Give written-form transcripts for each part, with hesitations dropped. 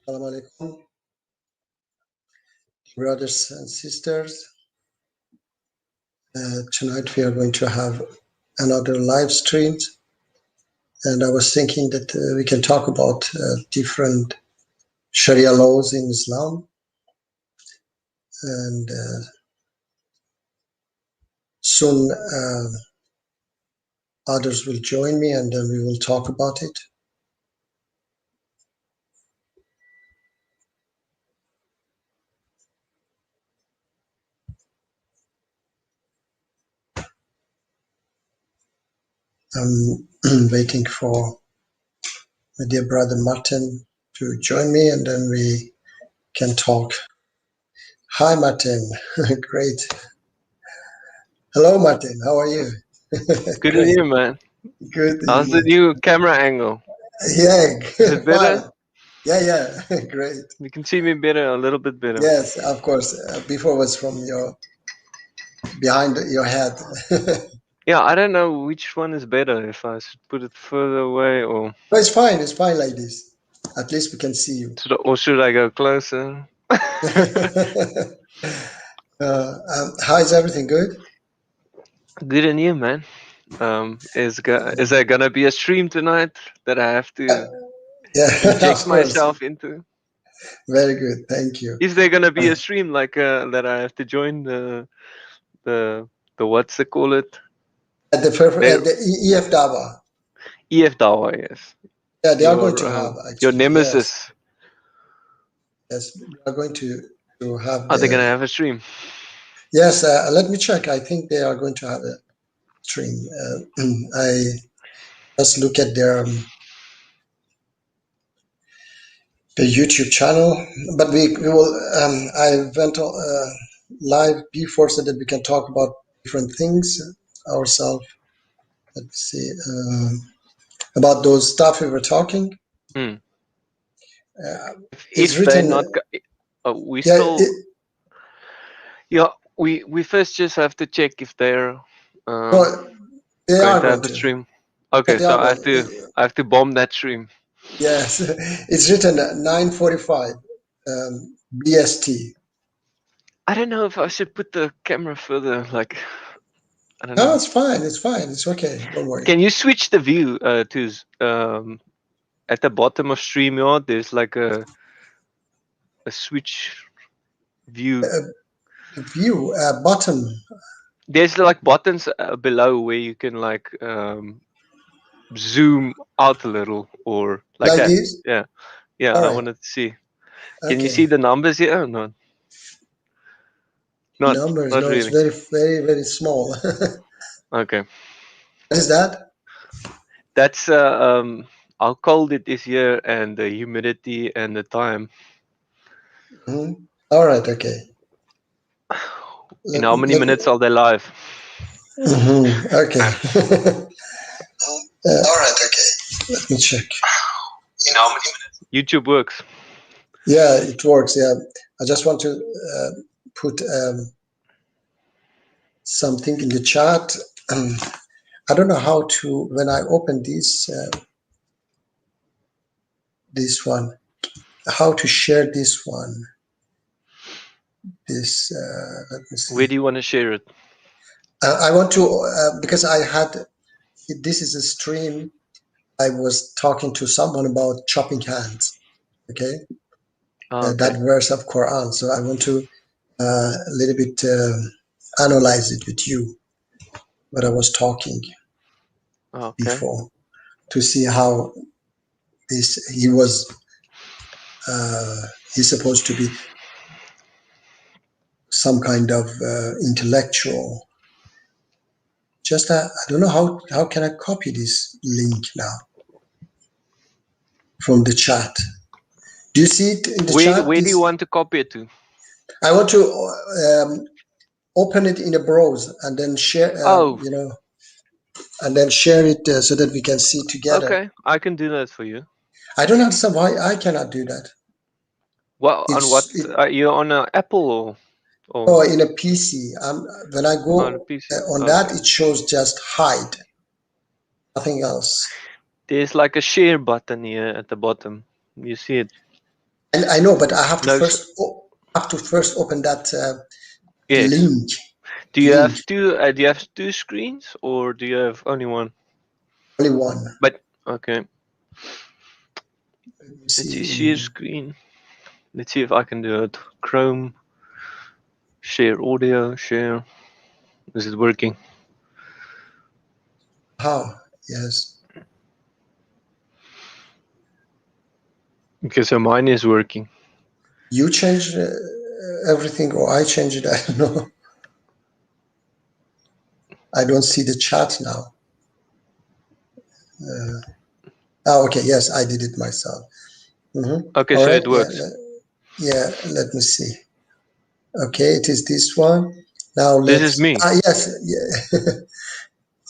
Assalamu alaikum, brothers and sisters. Tonight we are going to have another live stream, and I was thinking that we can talk about different Sharia laws in Islam, and soon others will join me, and then we will talk about it. I'm waiting for my dear brother Martin to join me, and then we can talk. Hi, Martin. Great. Hello, Martin. How are you? Good on Great. you, man. Good How's the evening. new camera angle? Yeah, Is it better? fine. Yeah, great. You can see me better, a little bit better. Yes, of course. Before was from your behind your head. Yeah, I don't know which one is better, if I should put it further away or But it's fine. It's fine like this. At least we can see you. should I go closer? How is everything? Good. Good on you, man. Is there gonna be a stream tonight that I have to Yeah, inject of course. myself into? Very good. Thank you. Is there gonna be a stream like that I have to join the what's it call it? They, The EF Dava. EF Dawa, yes. Yeah, they are going to have Your actually. Yes, nemesis. yes, they are going to have Are they gonna the. have a stream? Yes, let me check. I think they are going to have a stream. I just look at the YouTube channel, but we will. I went live before so that we can talk about different things ourselves. Let's see about those stuff we were talking. Hmm. It's If they're written. not, we Yeah, still, yeah, we first just have to check if they're no, they going are to have going a to. stream. Yeah, Okay, they so are I going. have to bomb that stream. Yes, it's written 9:45 BST. I don't know if I should put the camera further. Like, I don't No, know. it's fine. It's fine. It's okay. Don't worry. Can you switch the view to at the bottom of StreamYard? There's like a switch view. View bottom There's like buttons below where you can like zoom out a little or like like that. this. Yeah, yeah. All I right. wanted to see. Can you Okay. see the numbers here? Or not, not, Numbers. not No, it's really. very small. What Okay, is that? that's how cold it is here and the humidity and the time. Mhm. All right. Okay. In how many Let me. minutes are they live? Okay. All right. Okay. Let me check. In how many minutes? YouTube works. Yeah, it works. Yeah. I just want to put something in the chat. I don't know how to when I open this one. How to share this one? This let me Where see. do you want to share it? I want to because I had this is a stream. I was talking to someone about chopping hands. Okay, Oh, that okay. verse of Quran. So I want to a little bit analyze it with you. What I was talking Okay. before to see how this he was. He's supposed to be some kind of intellectual. Just I don't know how can I copy this link now from the chat. Do you see it in the chat? Where do you This want to copy it to? I want to open it in a browser and then share. Oh, And then share it so that we can see together. okay. I can do that for you. I don't understand why I cannot do that. Well, on what? It's Are you on a Apple or in a PC. When I on a go PC? on that, Okay. it shows just hide, nothing else. There's like a share button here at the bottom. You see it? And I know, but I have to No. first open that Yes. link. Do you have two? Do you have two screens, or do you have only one? Only one. But okay. Let me Let's see. see. Share screen. Let's see if I can do it. Chrome. Share audio. Share. Is it working? How? Yes. Okay, so mine is working. You changed everything, or I changed it? I don't know. I don't see the chat now. Okay. Yes, I did it myself. Okay, All so right. it works. Yeah. Let me see. Okay, it is this one. Now This is let's. me. Yes. Yeah.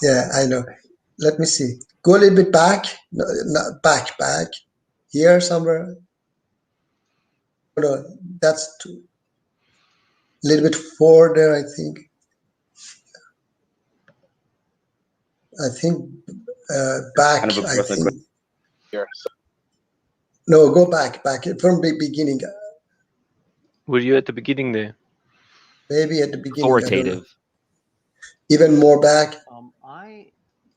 Yeah. I know. Let me see. Go a little bit back. No, not back. Here somewhere. No, that's a little bit further. I think. Back. Kind of a I breath of think. here. No, go back from the beginning. Were you at the beginning there? Maybe at the beginning. I don't know. Authoritative. Even more back.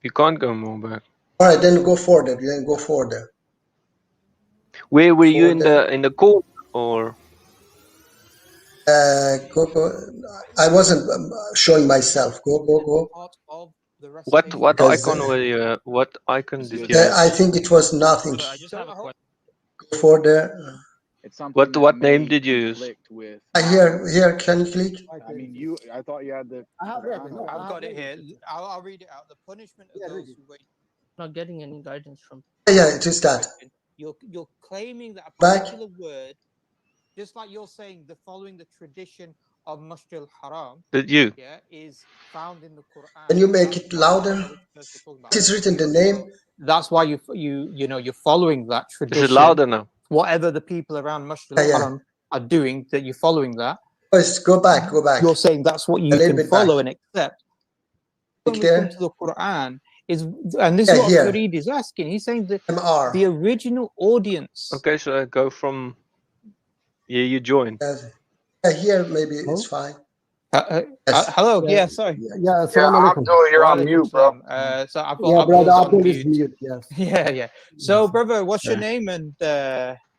You can't go more back. All right, then go further. Then go further. Where were you in Further. the call or? Go. I wasn't showing myself. Go. What Because icon were you? What icon did you have? I think it was nothing. Go further. It's something What name did you use? with. Here. Can you click? I mean, I thought you had the. I've got it here. I'll read it out. The punishment of those who wait. Not getting any guidance from. Yeah, it is that. You're claiming that a Back. particular word, just like you're saying, the following the tradition of Masjid al-Haram, Did you? is found in the Quran. Can you make it louder? It is written the name. That's why you're following that tradition. Is it louder now? Whatever the people around Masjid al-Haram are doing, that you're following that. First, go back. You're saying that's what you can follow and accept. When we come to the Quran, and this is what Farid is asking. He's saying that the original audience. Okay, so I go from. Yeah, you join. Here, maybe it's fine. Hello. Yeah. Sorry. Yeah. You're on mute, bro. So I've got. Yeah, brother Abdul is mute. Yes. Yeah. So, brother, what's your name and?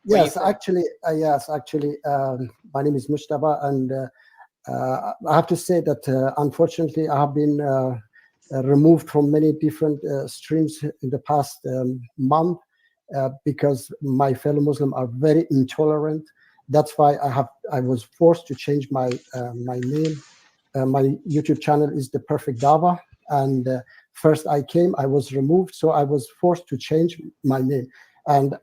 Yes, actually. My name is Mushtaba, and I have to say that unfortunately I have been removed from many different streams in the past month because my fellow Muslims are very intolerant. That's why I was forced to change my name. My YouTube channel is The Perfect Dava, and first I came, I was removed, so I was forced to change my name. And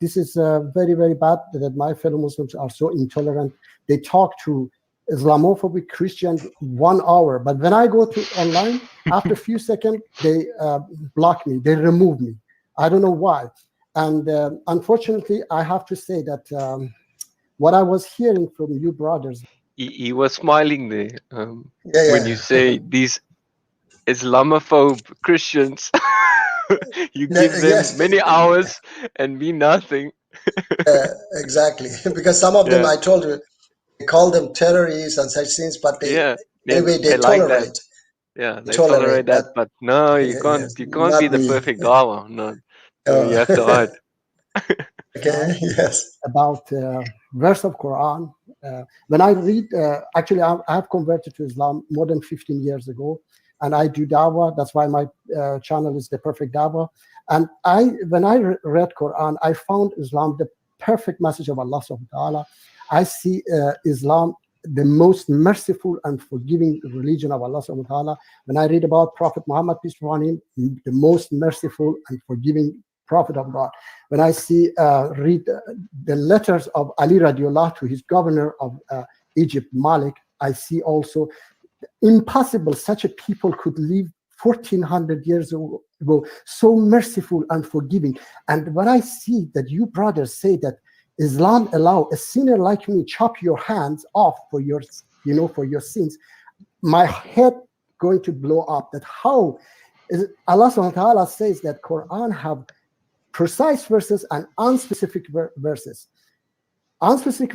this is very, very bad that my fellow Muslims are so intolerant. They talk to Islamophobic Christians 1 hour, but when I go to online, after a few seconds, they block me, they remove me. I don't know why. And unfortunately, I have to say that what I was hearing from you brothers. He was smiling there when you say these Islamophobe Christians. You give them many hours and me nothing. Exactly, because some of them, I told you, they call them terrorists and such things, but they tolerate. Like that. Yeah, they tolerate that, but no, you can't. You can't be the perfect dava. No, so you have to hide. Okay. Yes. About verse of Quran. When I read, actually, I have converted to Islam more than 15 years ago, and I do dawah. That's why my channel is The Perfect Dawah. And when I read Quran, I found Islam the perfect message of Allah subhanahu wa ta'ala. I see Islam the most merciful and forgiving religion of Allah subhanahu wa ta'ala. When I read about Prophet Muhammad, peace be upon him, the most merciful and forgiving Prophet of God. When I read the letters of Ali radiallahu to his governor of Egypt, Malik, I see also impossible such a people could live 1400 years ago, so merciful and forgiving. And when I see that you brothers say that Islam allow a sinner like me chop your hands off for your sins, my head going to blow up. That how Allah subhanahu wa ta'ala says that Quran have precise verses and unspecific verses. Unspecific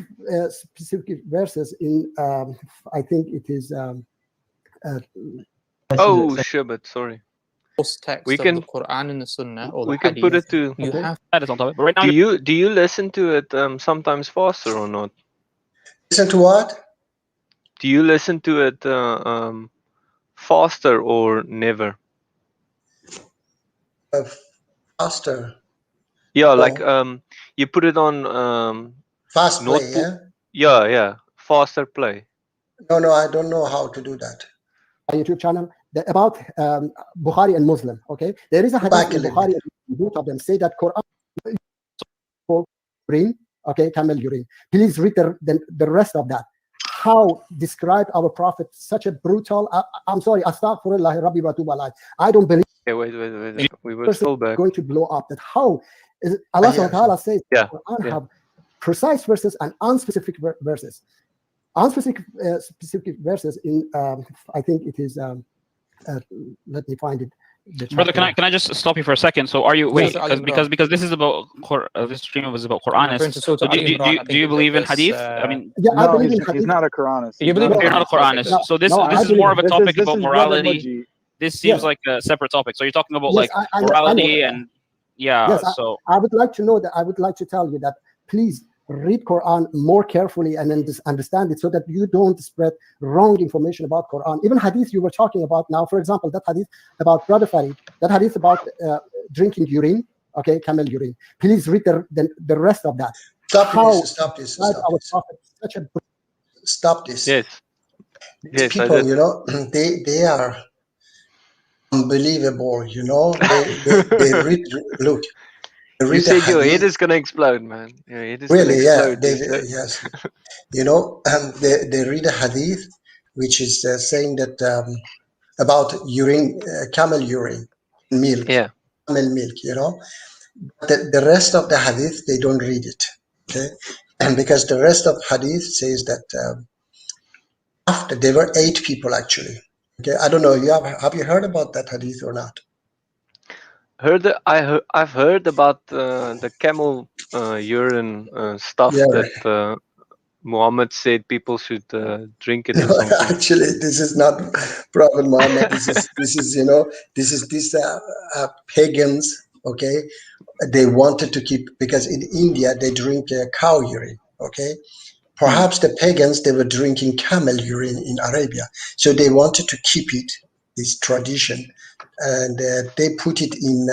specific verses in, I think it is. Shabbat, sorry. Text we of can the Quran and the Sunnah or we the can put Hadith, it to. you have. That is on topic. But right now, Do you listen to it sometimes faster or not? Listen to what? Do you listen to it faster or never? Faster. Yeah, like you put it on fast play, yeah, faster play. No, I don't know how to do that. YouTube channel about Bukhari and Muslim. Okay, there is a hadith in Bukhari. Both of them say that Quran urine. Okay, camel urine. Please read the rest of that. How describe our Prophet such a brutal? I'm sorry, astaghfirullah, Rabbi wa tub alayh. I don't believe. Okay, wait. We will fall back. Going to blow up. That how is it, Allah subhanahu wa ta'ala says Quran have precise verses and unspecific verses. Unspecific specific verses in I think it is. Let me find it. Brother, can I just stop you for a second? So are you because this is about this stream was about Quranist. So do you believe in hadith? I mean, I believe in hadith. He's not a Quranist. You believe you're not a Quranist. So this is more of a topic about morality. This seems like a separate topic. So you're talking about like morality and so I would like to know that. I would like to tell you that please read Quran more carefully and then understand it so that you don't spread wrong information about Quran. Even hadith you were talking about now, for example, that hadith about Brother Farid, that hadith about drinking urine, okay, camel urine. Please read the rest of that. Stop this. Our Prophet, stop this. Yes. These people, you know, they are unbelievable, you know. They read, look. You said your head is gonna explode, man. Your head is really, gonna explode. Yes. You know, they read a hadith which is saying that about urine, camel urine, milk, camel milk. You know, the rest of the hadith they don't read it. Okay, and because the rest of hadith says that after there were 8 people actually. Okay, I don't know. Have you heard about that hadith or not? I've heard about the camel urine stuff that Muhammad said people should drink it or something. Actually, this is not Prophet Muhammad. This is you know, these pagans. Okay, they wanted to keep, because in India they drink cow urine. Okay, perhaps the pagans, they were drinking camel urine in Arabia, so they wanted to keep it, this tradition, and they put it in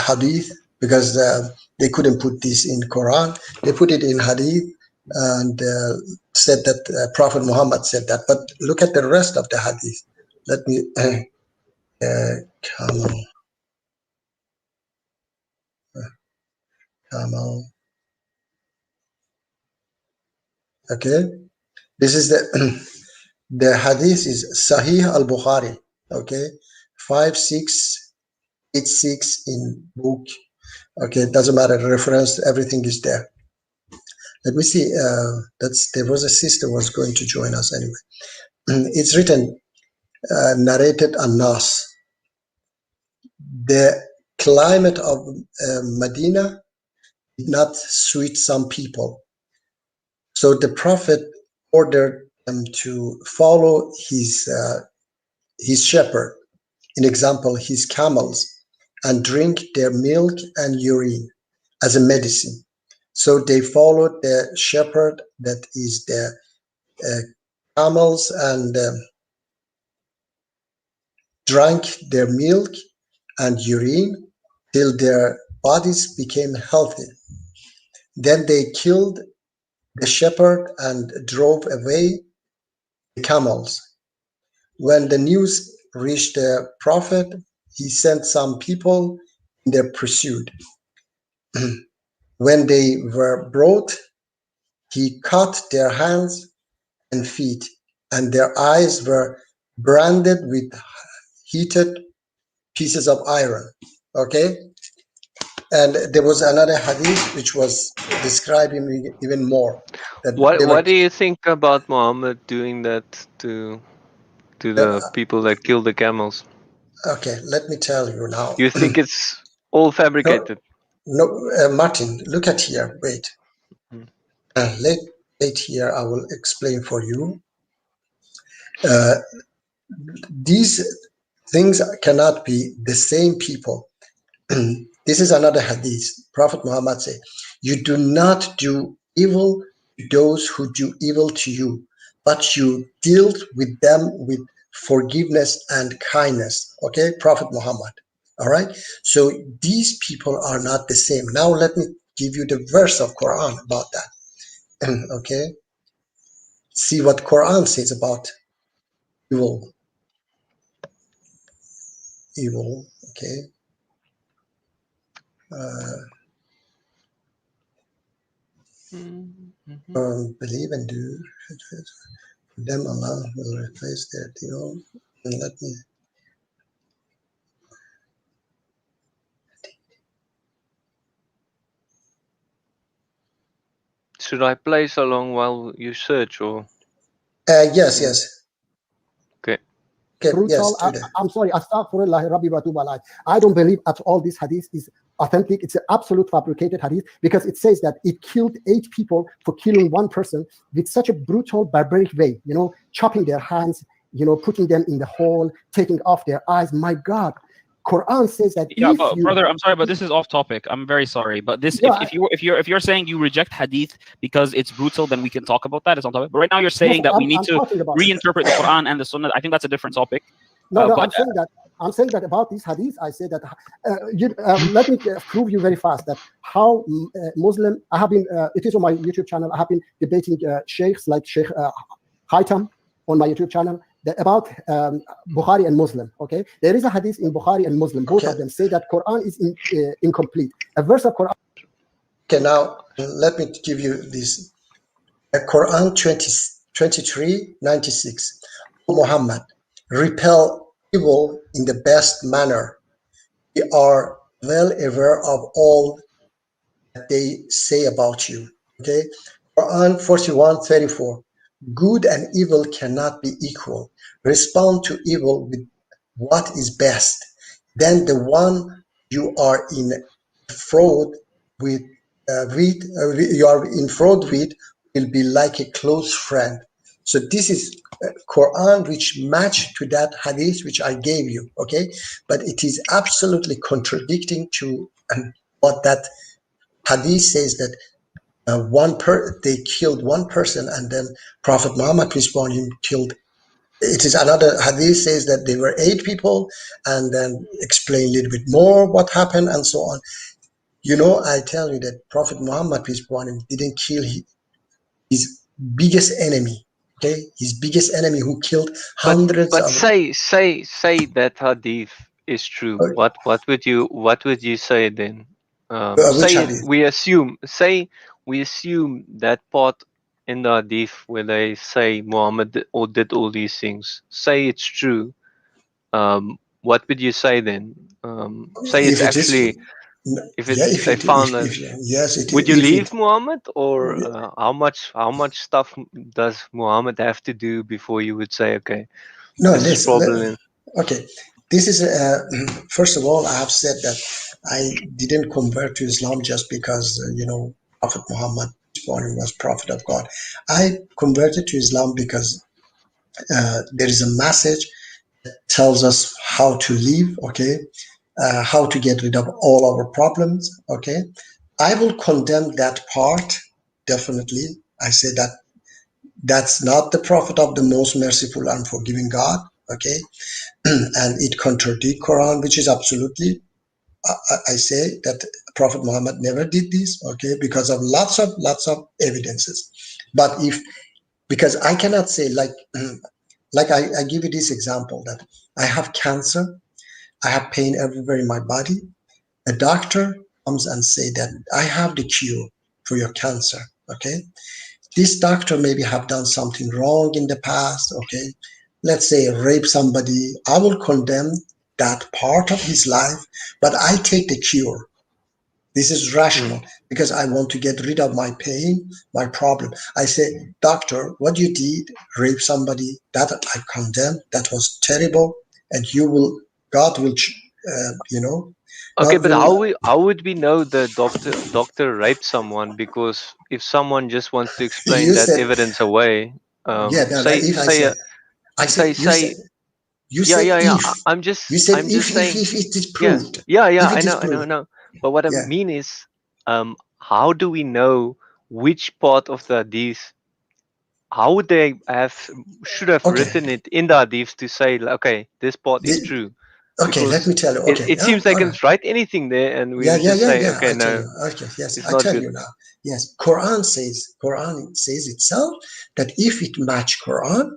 hadith because they couldn't put this in Quran. They put it in hadith and said that Prophet Muhammad said that. But look at the rest of the hadith. Let me camel. Okay, this is the hadith is Sahih al-Bukhari. Okay, 5686 in book. Okay, it doesn't matter. The reference, everything is there. Let me see. There was a sister was going to join us anyway. It's written, narrated Anas. The climate of Medina did not suit some people, so the Prophet ordered them to follow his shepherd, in example, his camels, and drink their milk and urine as a medicine. So they followed the shepherd, that is the camels, and drank their milk and urine till their bodies became healthy. Then they killed the shepherd and drove away the camels. When the news reached the Prophet, he sent some people in their pursuit. When they were brought, he cut their hands and feet, and their eyes were branded with heated pieces of iron. Okay? And there was another hadith which was describing even more. What do you think about Muhammad doing that to the people that killed the camels? Okay, let me tell you now. You think it's all fabricated? No, Martin, look at here. Wait. Late here, I will explain for you. These things cannot be the same people. This is another hadith. Prophet Muhammad said, "You do not do evil to those who do evil to you, but you deal with them with forgiveness and kindness." Okay, Prophet Muhammad. All right. So these people are not the same. Now let me give you the verse of Quran about that. Okay. See what Quran says about evil. Evil. Okay. Believe and do. For them, Allah will replace their deal. And let me. Should I play so long while you search, or? Yes, yes. Okay. Brutal. Yes, I'm sorry. Astaghfirullah, Rabbi wa tubu alayh. I don't believe at all this hadith is authentic. It's an absolute fabricated hadith because it says that it killed 8 people for killing 1 person with such a brutal, barbaric way. You know, chopping their hands, you know, putting them in the hole, taking off their eyes. My God. Quran says that. Yeah, but brother, I'm sorry, but this is off topic. I'm very sorry, but this, yeah, if you're saying you reject hadith because it's brutal, then we can talk about that. It's on topic. But right now you're saying that we need to reinterpret the Quran and the Sunnah. I think that's a different topic. No, I'm saying that about these hadith. I say that let me prove you very fast that how Muslim. I have been. It is on my YouTube channel. I have been debating sheikhs like Sheikh Haitam on my YouTube channel. About Bukhari and Muslim, okay? There is a hadith in Bukhari and Muslim. Both of them say that Quran is incomplete. A verse of Quran. Okay, now let me give you this. Quran 23:96. Muhammad, repel evil in the best manner. We are well aware of all that they say about you. Okay? Quran 41:34. Good and evil cannot be equal. Respond to evil with what is best. Then the one you are in fraud with, you are in fraud with, will be like a close friend. So this is Quran which match to that hadith which I gave you. Okay, but it is absolutely contradicting to what that hadith says that. They killed 1 person, and then Prophet Muhammad peace be upon him killed. It is another hadith says that there were 8 people, and then explain a little bit more what happened and so on. You know, I tell you that Prophet Muhammad peace be upon him didn't kill his biggest enemy. Okay, his biggest enemy who killed hundreds but of. Say that hadith is true. What would you say then? We assume that part in the hadith where they say Muhammad did all these things. Say it's true. What would you say then? Say it's actually. Would you leave Muhammad, or how much stuff does Muhammad have to do before you would say, okay, this is probably. Okay, this is first of all, I have said that I didn't convert to Islam just because you know Prophet Muhammad was prophet of God. I converted to Islam because there is a message that tells us how to live. Okay, how to get rid of all our problems. Okay, I will condemn that part definitely. I say that that's not the prophet of the most merciful and forgiving God. Okay, and it contradicts Quran, which is absolutely. I say that Prophet Muhammad never did this. Okay, because of lots of evidences. But because I cannot say like I give you this example that I have cancer, I have pain everywhere in my body. A doctor comes and say that I have the cure for your cancer. Okay, this doctor maybe have done something wrong in the past. Okay, let's say rape somebody. I will condemn that part of his life, but I take the cure. This is rational because I want to get rid of my pain, my problem. I say, doctor, what you did, rape somebody, that I condemn. That was terrible, and God will, you know, Okay, but how would we know the doctor raped someone? Because if someone just wants to explain that evidence away, I'm just saying. If it is Yeah, proved. I know. But what I mean is, how do we know which part of the hadith? How would they should have written it in the hadith to say, okay, this part is true? Okay, let me tell you. Okay, it seems they can write anything there, and we would just say, okay, no. Okay, yes, it's I not tell good. you now. Yes, Quran says itself that if it match Quran,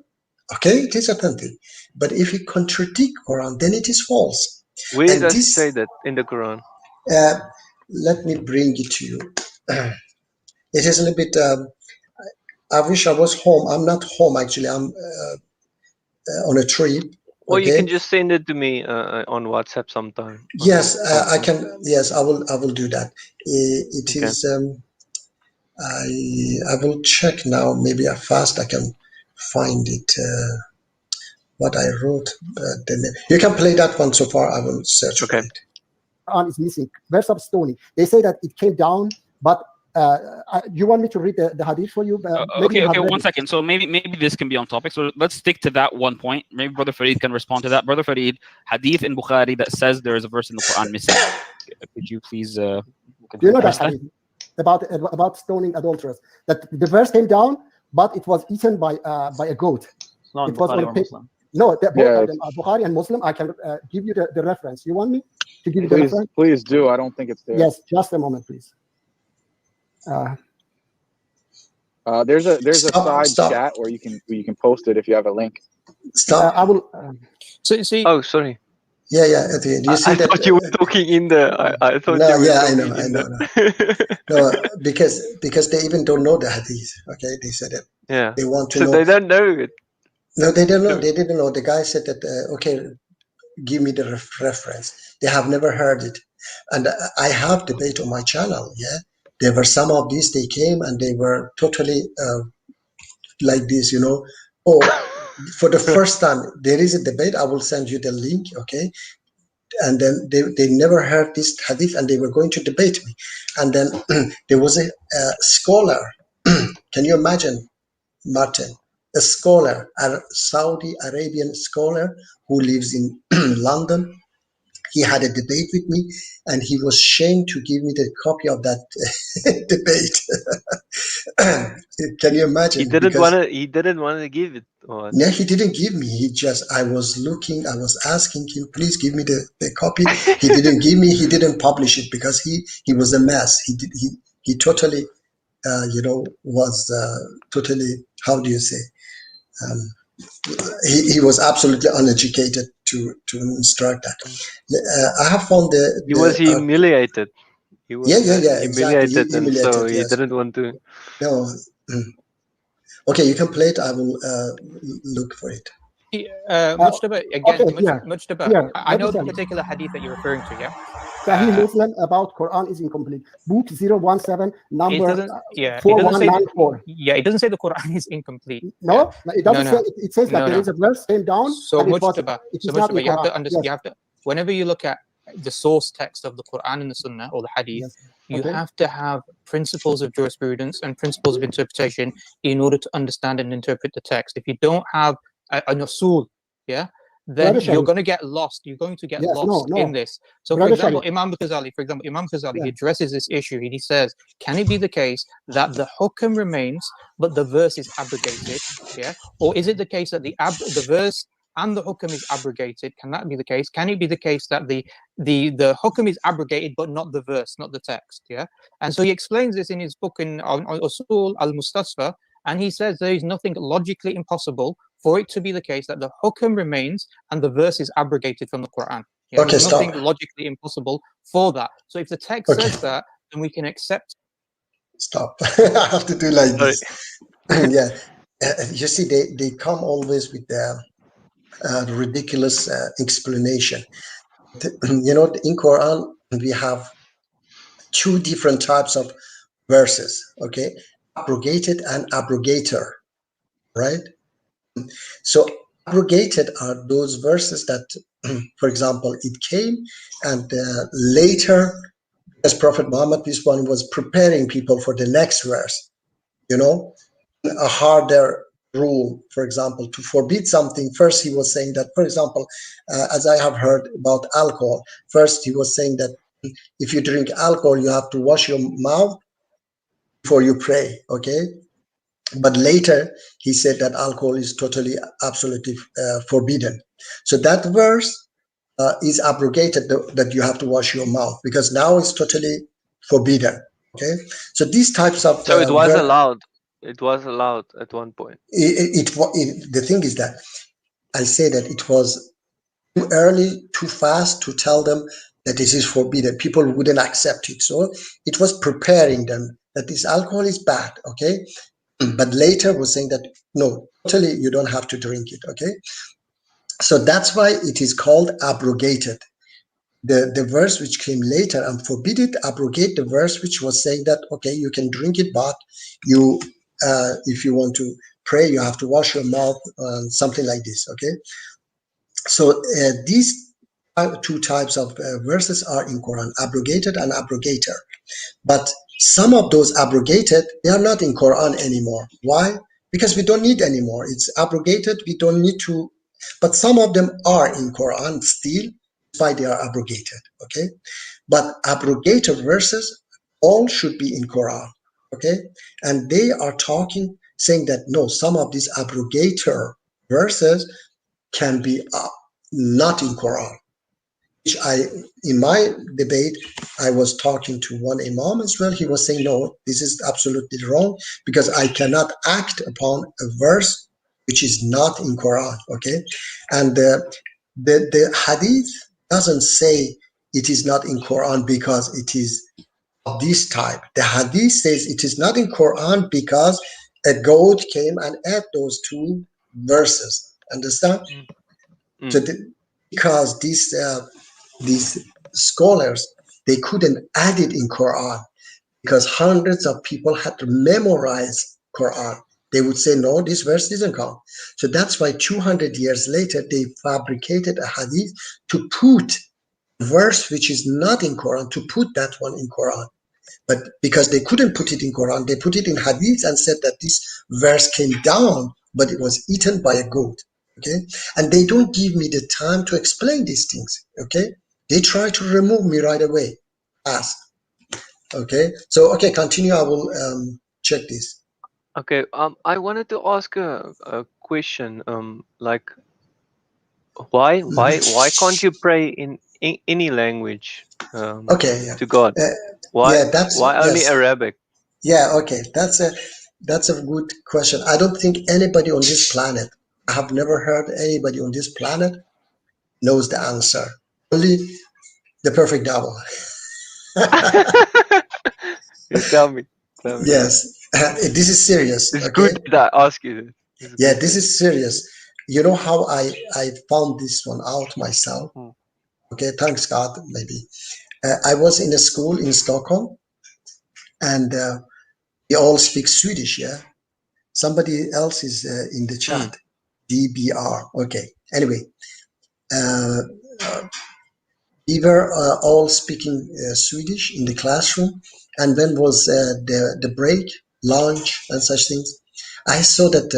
okay, it is authentic. But if it contradict Quran, then it is false. Where does it say that in the Quran? Let me bring it to you. It is a little bit. I wish I was home. I'm not home actually. I'm on a trip. Or you can just send it to me on WhatsApp sometime. Yes, I can. Yes, I will. I will do that. It is. I will check now. Maybe fast I can find it. What I wrote. Then you can play that one so far. I will search for it. Quran is missing. Verse of stoning. They say that it came down, but you want me to read the hadith for you? Okay, 1 second. So maybe this can be on topic. So let's stick to that one point. Maybe Brother Farid can respond to that. Brother Farid, hadith in Bukhari that says there is a verse in the Quran missing. Could you please? Do you know that hadith about stoning adulterers? That the verse came down, but it was eaten by a goat. It's not it was Bukhari or Muslim. No, both of them are Bukhari and Muslim. I can give you the reference. You want me to give you the reference? Please do. I don't think it's there. Yes, just a moment, please. There's a side chat where you can post it if you have a link. Stop. I will. See. Oh, sorry. Yeah. Do you see that? I thought you were talking in the. I thought. No, you were I know. No, because they even don't know the hadith. Okay, they said it. Yeah. They want to know. So they don't know it. No, they don't know. They didn't know. The guy said that. Okay, give me the reference. They have never heard it, and I have debate on my channel. Yeah, there were some of these. They came and they were totally like this. For the first time there is a debate. I will send you the link. Okay. And then they never heard this hadith and they were going to debate me. And then there was a scholar. Can you imagine, Martin? A scholar, a Saudi Arabian scholar who lives in London. He had a debate with me and he was ashamed to give me the copy of that debate. Can you imagine? He didn't want to give it. No, he didn't give me. I was looking, I was asking him, please give me the copy. He didn't give me. He didn't publish it because he was a mess. He totally, was totally, how do you say? He was absolutely uneducated to instruct that. I have found he was humiliated. He was humiliated, exactly. And so he didn't want to. No. Okay, you can play it. I will look for it. Mujtaba, again, Mujtaba. I know the particular hadith that you're referring to, yeah? Sahih Muslim about Quran is incomplete. Book 017, number 4194. It doesn't say the Quran is incomplete. No, it doesn't say. It says that there is a verse came down. So Mujtaba, you have to understand. You have to. Whenever you look at the source text of the Quran and the Sunnah or the Hadith, you have to have principles of jurisprudence and principles of interpretation in order to understand and interpret the text. If you don't have an usul, then you're going to get lost. You're going to get lost in this. So, for example, Imam Ghazali, he addresses this issue. He says, can it be the case that the hukm remains, but the verse is abrogated? Yeah, or is it the case that the verse and the hukm is abrogated? Can that be the case? Can it be the case that the hukm is abrogated, but not the verse, not the text? Yeah, and so he explains this in his book on Usul al-Mustasfa, and he says there is nothing logically impossible for it to be the case that the hukm remains and the verse is abrogated from the Quran. Yeah, there's nothing logically impossible for that. So if the text says that, then we can accept. Stop. I have to do like this. Yeah. You see, they come always with the ridiculous explanation. In Quran, we have two different types of verses, okay? Abrogated and abrogator, right? So Abrogated are those verses that, for example, it came and later, as Prophet Muhammad, peace be upon him, was preparing people for the next verse, you know, a harder rule, for example, to forbid something. First, he was saying that, for example, as I have heard about alcohol, first he was saying that if you drink alcohol, you have to wash your mouth before you pray, okay? But later, he said that alcohol is totally, absolutely forbidden. So that verse is abrogated, that you have to wash your mouth, because now it's totally forbidden, okay? So these types of... So it was allowed. It was allowed at one point. The thing is that I say that it was too early, too fast to tell them that this is forbidden. People wouldn't accept it. So it was preparing them that this alcohol is bad, okay? But later was saying that, no, totally, you don't have to drink it, okay? So that's why it is called abrogated. The verse which came later and forbid it, abrogate the verse which was saying that, okay, you can drink it, but you, if you want to pray, you have to wash your mouth, something like this, okay? So these two types of verses are in Quran, abrogated and abrogator. But some of those abrogated, they are not in Quran anymore. Why? Because we don't need anymore. It's abrogated. We don't need to. But some of them are in Quran still. That's why they are abrogated. Okay. But abrogated verses all should be in Quran. Okay. And they are talking, saying that no, some of these abrogator verses can be not in Quran. Which in my debate, I was talking to one imam as well. He was saying, no, this is absolutely wrong, because I cannot act upon a verse which is not in Quran. Okay, and the hadith doesn't say it is not in Quran because it is of this type. The hadith says it is not in Quran because a goat came and ate those two verses. Understand? So because these scholars, they couldn't add it in Quran, because hundreds of people had to memorize Quran. They would say, no, this verse doesn't come. So that's why 200 years later, they fabricated a hadith to put a verse which is not in Quran, to put that one in Quran. But because they couldn't put it in Quran, they put it in hadith and said that this verse came down, but it was eaten by a goat. Okay, and they don't give me the time to explain these things. Okay, they try to remove me right away. Ask. Okay, so okay, continue. I will check this. Okay, I wanted to ask a question. Like, why can't you pray in any language? Okay, yeah. To God. Yeah, that's why only yes. Arabic? Yeah, okay, that's a good question. I don't think anybody on this planet, I have never heard anybody on this planet knows the answer. Only the perfect double. You tell me. Yes, this is serious. It's Okay. good that I ask you this. Yeah, this is serious. You know how I found this one out myself. Okay, thanks God. Maybe I was in a school in Stockholm, and we all speak Swedish. Yeah, somebody else is in the chat. DBR. Okay. Anyway, uh, we were all speaking Swedish in the classroom, and when was the break, lunch, and such things, I saw that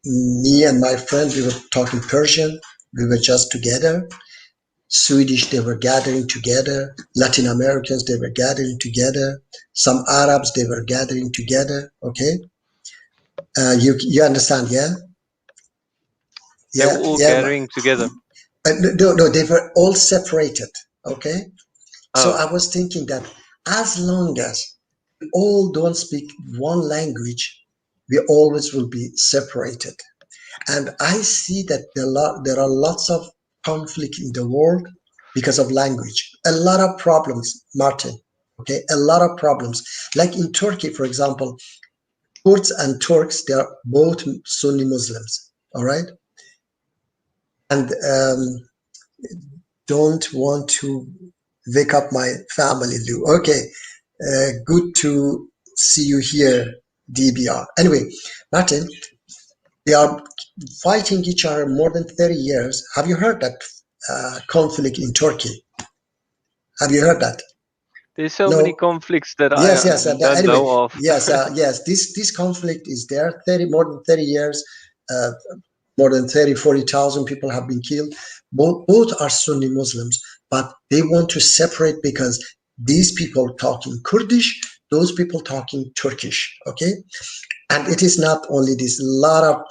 me and my friend, we were talking Persian. We were just together. Swedish, they were gathering together. Latin Americans, they were gathering together. Some Arabs, they were gathering together. Okay, you understand? Yeah, They were yeah, all yeah. gathering together. No, they were all separated. Okay. So Oh. I was thinking that as long as we all don't speak one language, we always will be separated. And I see that there are lots of conflict in the world because of language. A lot of problems, Martin. Okay, a lot of problems. Like in Turkey, for example, Kurds and Turks, they are both Sunni Muslims. All right, and don't want to wake up my family, Lou. Okay, good to see you here, DBR. Anyway, Martin, They are fighting each other more than 30 years. Have you heard that conflict in Turkey? Have you heard that? There's so No. many conflicts that Yes, I yes. don't Anyway, know of. yes, yes. This conflict is there. More than 30 years. More than 40,000 people have been killed. Both are Sunni Muslims, but they want to separate because these people talking Kurdish, those people talking Turkish. Okay, and it is not only this. Lot of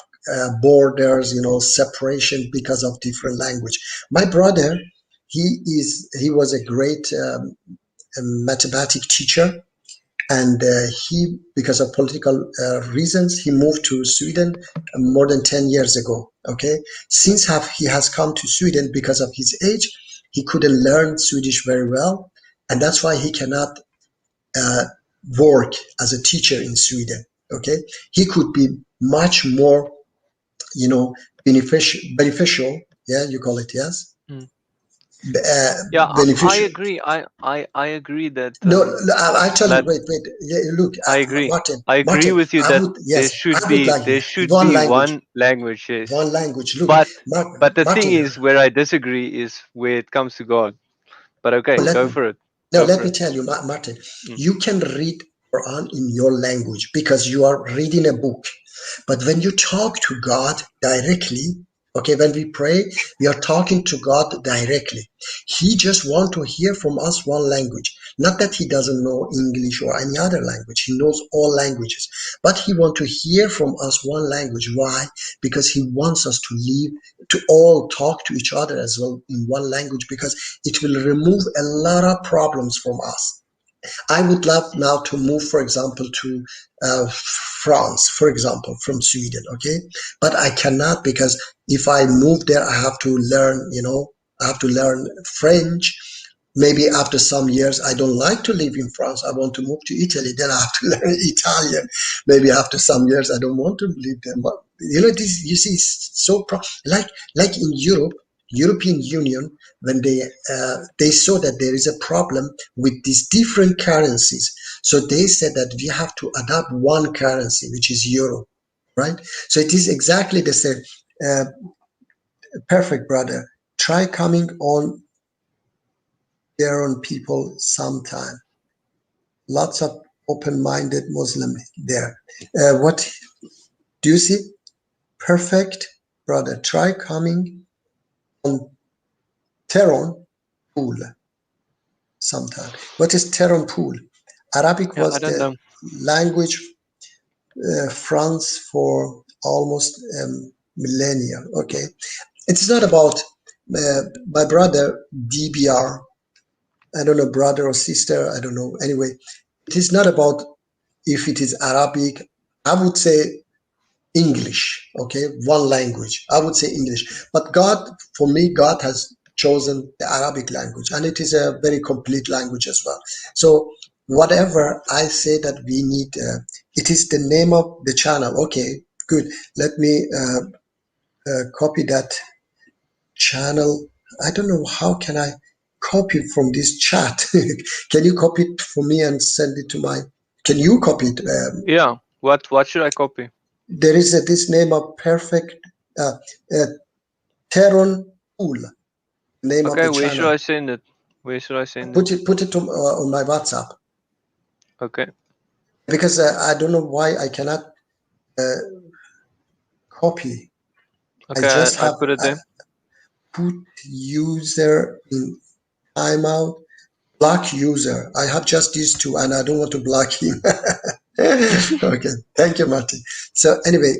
borders, separation because of different language. My brother, he was a great mathematic teacher, and he, because of political reasons, he moved to Sweden more than 10 years ago. Okay, since he has come to Sweden, because of his age, he couldn't learn Swedish very well, and that's why he cannot work as a teacher in Sweden. Okay, he could be much more, beneficial. Yeah, you call it, yes. Mm. Yeah, I agree. I agree that. No, I tell you. Wait. Yeah, look, I agree. Martin. I agree Martin, with you I that would, yes, there should one be language. one language. Yes. One language. Look, But the Martin. thing is, where I disagree is where it comes to God. But okay, go for it. Let me tell you, Martin. You can read Quran in your language because you are reading a book. But when you talk to God directly, okay, when we pray, we are talking to God directly. He just wants to hear from us one language. Not that he doesn't know English or any other language. He knows all languages. But he wants to hear from us one language. Why? Because he wants us to all talk to each other as well in one language, because it will remove a lot of problems from us. I would love now to move, for example, to France, for example, from Sweden, okay? But I cannot, because if I move there, I have to learn, I have to learn French. Maybe after some years, I don't like to live in France. I want to move to Italy. Then I have to learn Italian. Maybe after some years, I don't want to live there. But, this, you see, it's so like in European Union, when they saw that there is a problem with these different currencies, so they said that we have to adopt one currency, which is euro, right? So it is exactly the same. Perfect, brother. Try coming on their own people sometime. Lots of open-minded Muslim there. What do you see? Perfect, brother. Try coming on Tehran pool sometime. What is Tehran pool? Arabic was I don't the know. language France for almost millennia. Okay, it's not about my brother DBR. I don't know, brother or sister. I don't know. Anyway, it is not about if it is Arabic. I would say English. Okay, one language. I would say English. But God, for me, God has chosen the Arabic language, and it is a very complete language as well. So whatever I say that we need, it is the name of the channel. Okay, good. Let me copy that channel. I don't know how can I copy it from this chat. Can you copy it for me and send it to my? Can you copy it? Yeah. What should I copy? There is this name of perfect Teron Pool. Name of Okay, the where should channel. I send it? Where should I send it? Put it to, on my WhatsApp. Okay. Because I don't know why I cannot copy. I Okay, just I have put it there. put user in timeout, block user. I have just these two, and I don't want to block him. Okay, thank you, Martin. So anyway,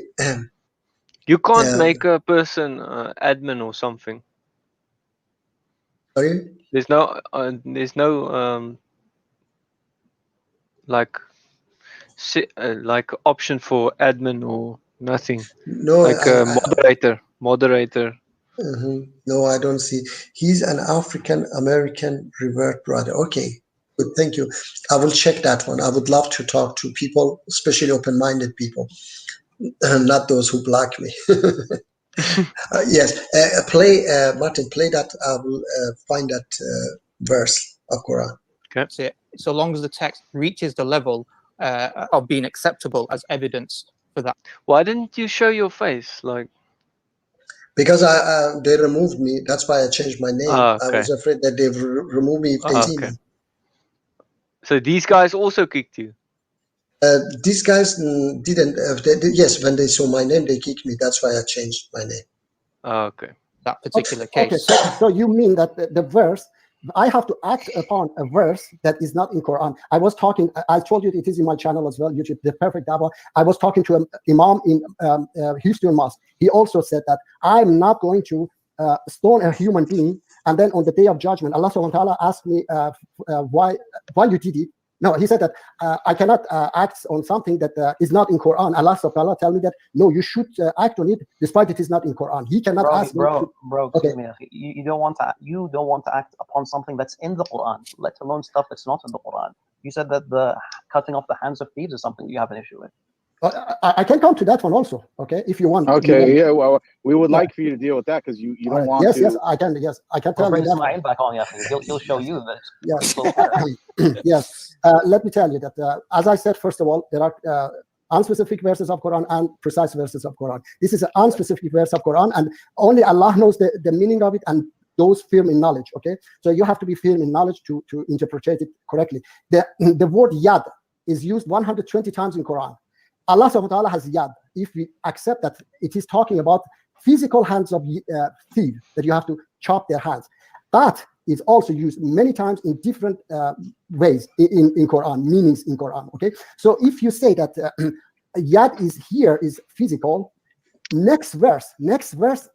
you can't make a person admin or something. Sorry? There's no like like option for admin or nothing. No, Like a moderator. No, I don't see. He's an African American revert brother. Okay, good. Thank you. I will check that one. I would love to talk to people, especially open-minded people, not those who block me. Yes, Martin. Play that. I will find that verse of Quran. Okay. So long as the text reaches the level of being acceptable as evidence for that. Why didn't you show your face? Like, because they removed me. That's why I changed my name. okay. I was afraid that they've removed me if they see me. So these guys also kicked you? These guys didn't. Yes, when they saw my name, they kicked me. That's why I changed my name. Okay. That particular case. Okay, so you mean that the verse, I have to act upon a verse that is not in Quran. I was talking, I told you it is in my channel as well, YouTube, The Perfect Dawah. I was talking to an imam in Houston Mosque. He also said that I'm not going to stone a human being, and then on the day of judgment, Allah subhanahu wa ta'ala asked me why you did it. No, he said that I cannot act on something that is not in Quran. Allah subhanahu wa ta'ala tell me that no, you should act on it despite it is not in Quran. He cannot ask me. Bro, excuse me. You don't want to act upon something that's in the Quran, let alone stuff that's not in the Quran. You said that the cutting off the hands of thieves is something you have an issue with. I can come to that one also, okay, if you want. Okay, yeah, well, we would like for you to deal with that because you don't want to. Yes, I can tell bring you that. Ismail back on, he'll show you that. Yes, yes. Let me tell you that, as I said, first of all, there are unspecific verses of Quran and precise verses of Quran. This is an unspecific verse of Quran, and only Allah knows the meaning of it, and those firm in knowledge, okay? So you have to be firm in knowledge to interpret it correctly. The word yad is used 120 times in Quran. Allah subhanahu wa ta'ala has yad. If we accept that it is talking about physical hands of thieves, that you have to chop their hands. That is also used many times in different ways in Quran, meanings in Quran, okay? So if you say that yad is physical, next verse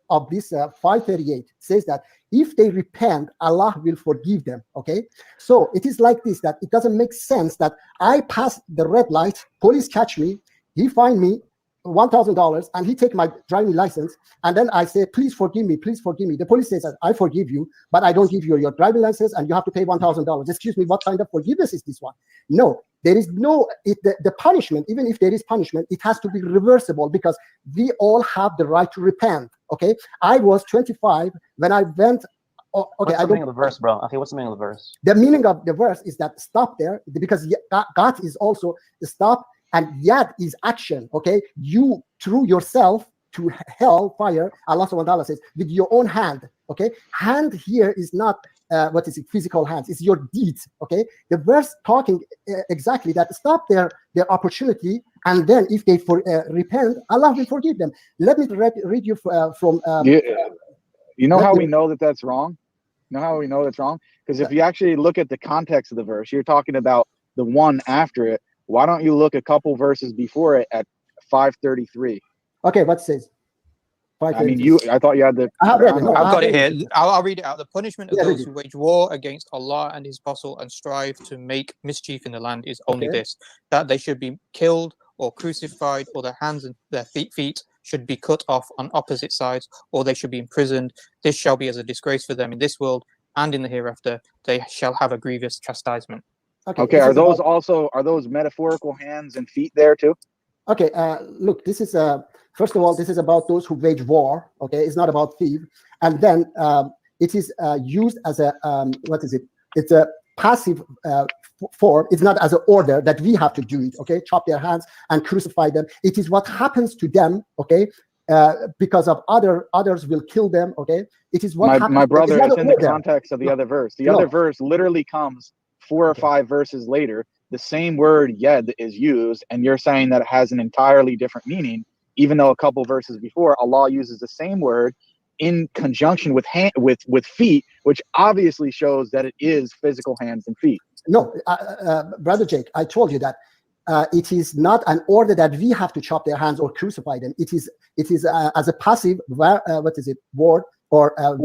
of this 538 says that if they repent, Allah will forgive them, okay? So it is like this, that it doesn't make sense that I pass the red light, police catch me, he fine me $1,000, and he take my driving license, and then I say, please forgive me. The police says that I forgive you, but I don't give you your driving license, and you have to pay $1,000. Excuse me, what kind of forgiveness is this one? No, there is no, the punishment, even if there is punishment, it has to be reversible, because we all have the right to repent, okay? I was 25 when I went. Okay, what's the meaning of the verse, bro? Okay, what's the meaning of the verse? The meaning of the verse is that stop there, because God is also stop, and yad is action, okay? You threw yourself to hell fire, Allah subhanahu wa ta'ala says, with your own hand, okay? Hand here is not, physical hands, it's your deeds, okay? The verse talking exactly that, stop their opportunity, and then if they repent, Allah will forgive them. Let me read you from... You know how we know that that's wrong? You know how we know that's wrong? Because if you actually look at the context of the verse, you're talking about the one after it. Why don't you look a couple verses before it at 533? Okay, what says? I mean, I thought you had the. I've got it here. I'll read it out. The punishment of those who wage war against Allah and His Apostle and strive to make mischief in the land is only this: that they should be killed or crucified, or their hands and their feet should be cut off on opposite sides, or they should be imprisoned. This shall be as a disgrace for them in this world, and in the hereafter they shall have a grievous chastisement. Okay, are those metaphorical hands and feet there too? Okay, look, this is first of all, this is about those who wage war. Okay, it's not about thieves. And then it is used as a It's a passive form. It's not as an order that we have to do it. Okay, chop their hands and crucify them. It is what happens to them. Okay, because of others will kill them. Okay, it is what happens. My brother, it's in the context of the other verse. The other verse literally comes 4 or 5 verses later. The same word yed is used, and you're saying that it has an entirely different meaning, even though a couple verses before Allah uses the same word in conjunction with feet, which obviously shows that it is physical hands and feet. No, Brother Jake, I told you that it is not an order that we have to chop their hands or crucify them. It is as a passive word. Or of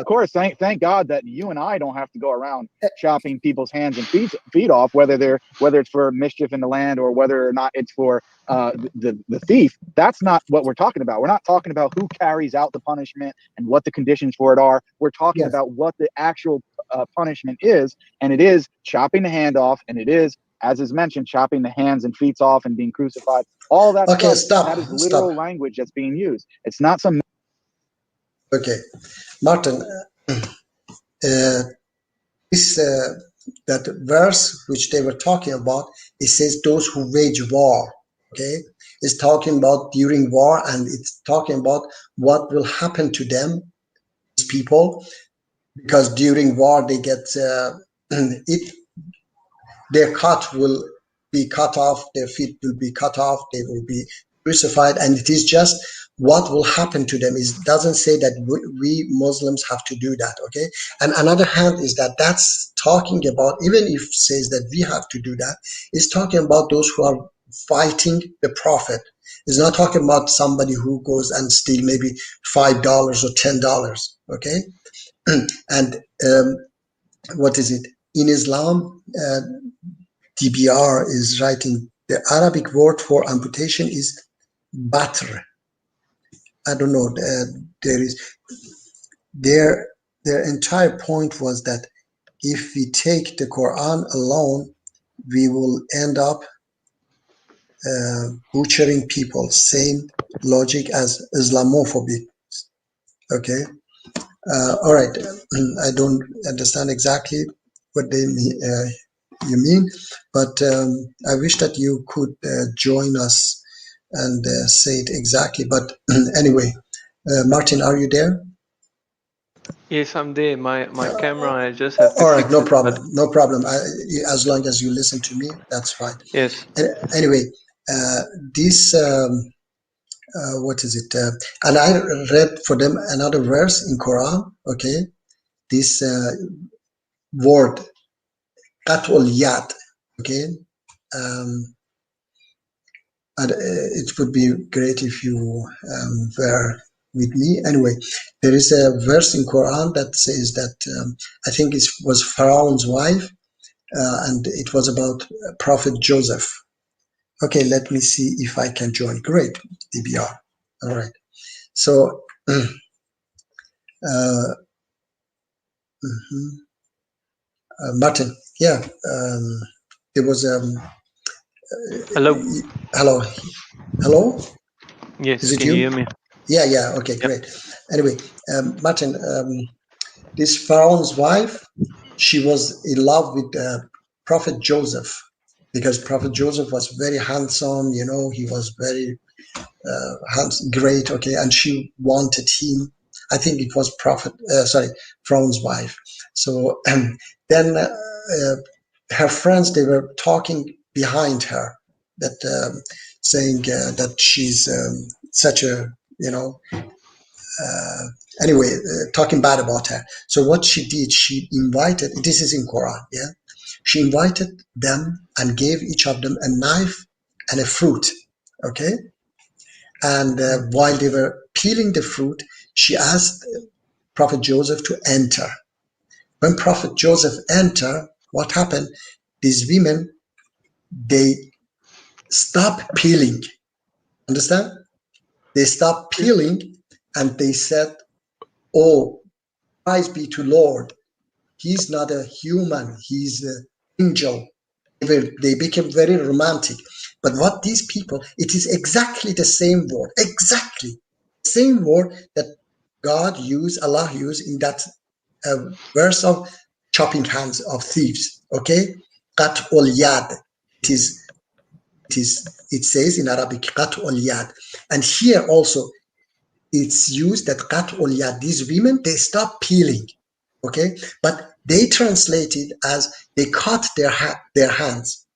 course. Thank God that you and I don't have to go around chopping people's hands and feet off, whether it's for mischief in the land or whether or not it's for the thief. That's not what we're talking about. We're not talking about who carries out the punishment and what the conditions for it are. We're talking about what the actual punishment is, and it is chopping the hand off, and it is, as is mentioned, chopping the hands and feet off and being crucified. All that stuff. That is literal language that's being used. It's not some. Okay, Martin, that verse which they were talking about, it says those who wage war. Okay, It's talking about during war, and it's talking about what will happen to them, these people, because during war they get their cut will be cut off, their feet will be cut off, they will be crucified, and it is just what will happen to them. It doesn't say that we Muslims have to do that, okay? And another hand is that that's talking about, even if it says that we have to do that, it's talking about those who are fighting the Prophet. It's not talking about somebody who goes and steal maybe $5 or $10, okay? And what is it? In Islam, DBR is writing the Arabic word for amputation is batr. I don't know. There is their entire point was that if we take the Quran alone, we will end up butchering people. Same logic as Islamophobia. Okay. All right. I don't understand exactly what they mean, you mean, but I wish that you could join us and say it exactly. But anyway, Martin, are you there? Yes, I'm there. My camera, I just have to All right, fix no it. problem, But no problem. As long as you listen to me, that's fine. yes, Anyway, this what is it? And I read for them another verse in Quran. Okay, this word qatul yad. Okay, and it would be great if you were with me. Anyway, there is a verse in Quran that says that I think it was Pharaoh's wife, and it was about Prophet Joseph. Okay, let me see if I can join. Great, DBR. All right. So, mhm. Martin, yeah, there was hello. hello, hello. Yes, Is it can you you? hear me? Yeah. Okay, Yep. great. Anyway, Martin, this Pharaoh's wife, she was in love with Prophet Joseph, because Prophet Joseph was very handsome. You know, he was very great. Okay, and she wanted him. I think it was Pharaoh's wife. So then her friends, they were talking behind her, that saying that she's such a, you know, anyway, talking bad about her. So what she did, she invited, this is in Quran, yeah, she invited them and gave each of them a knife and a fruit, okay? And while they were peeling the fruit, she asked Prophet Joseph to enter. When Prophet Joseph entered, what happened? These women, they stopped peeling. Understand? They stopped peeling and they said, "Oh, praise be to Lord. He's not a human. He's an angel." They became very romantic. But what these people, it is exactly the same word, exactly the same word that Allah used in that verse of chopping hands of thieves. Okay, qat ul yad. It says in Arabic qat ul yad, and here also it's used that qat ul yad. These women, they stop peeling. Okay, but they translate it as they cut their hands.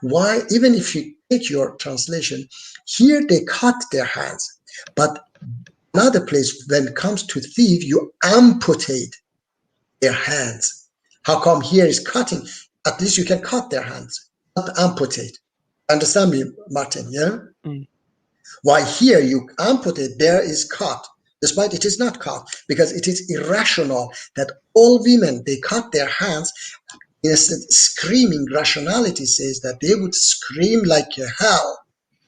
Why? Even if you take your translation, here they cut their hands, but another place, when it comes to thief, you amputate their hands. How come here is cutting? At least you can cut their hands, not amputate. Understand me, Martin? Yeah. Mm. Why here you amputate, there is cut. Despite it is not cut, because it is irrational that all women, they cut their hands. Yes, screaming rationality says that they would scream like hell,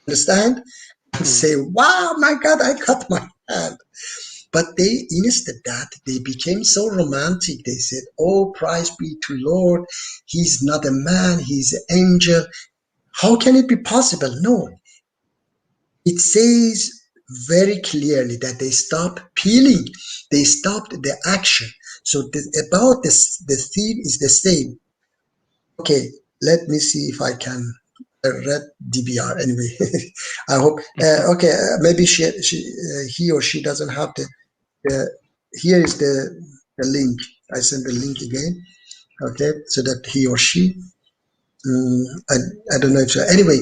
understand? And say, wow, my God, I cut my hand. But they, instead that, they became so romantic. They said, oh, praise be to Lord. He's not a man, he's an angel. How can it be possible? No, it says very clearly that they stopped peeling. They stopped the action. So about this, the theme is the same. Okay, let me see if I can read DBR anyway. I hope. Okay, maybe he or she doesn't have the. Here is the link. I send the link again. Okay, so that he or she. I don't know if so. Anyway.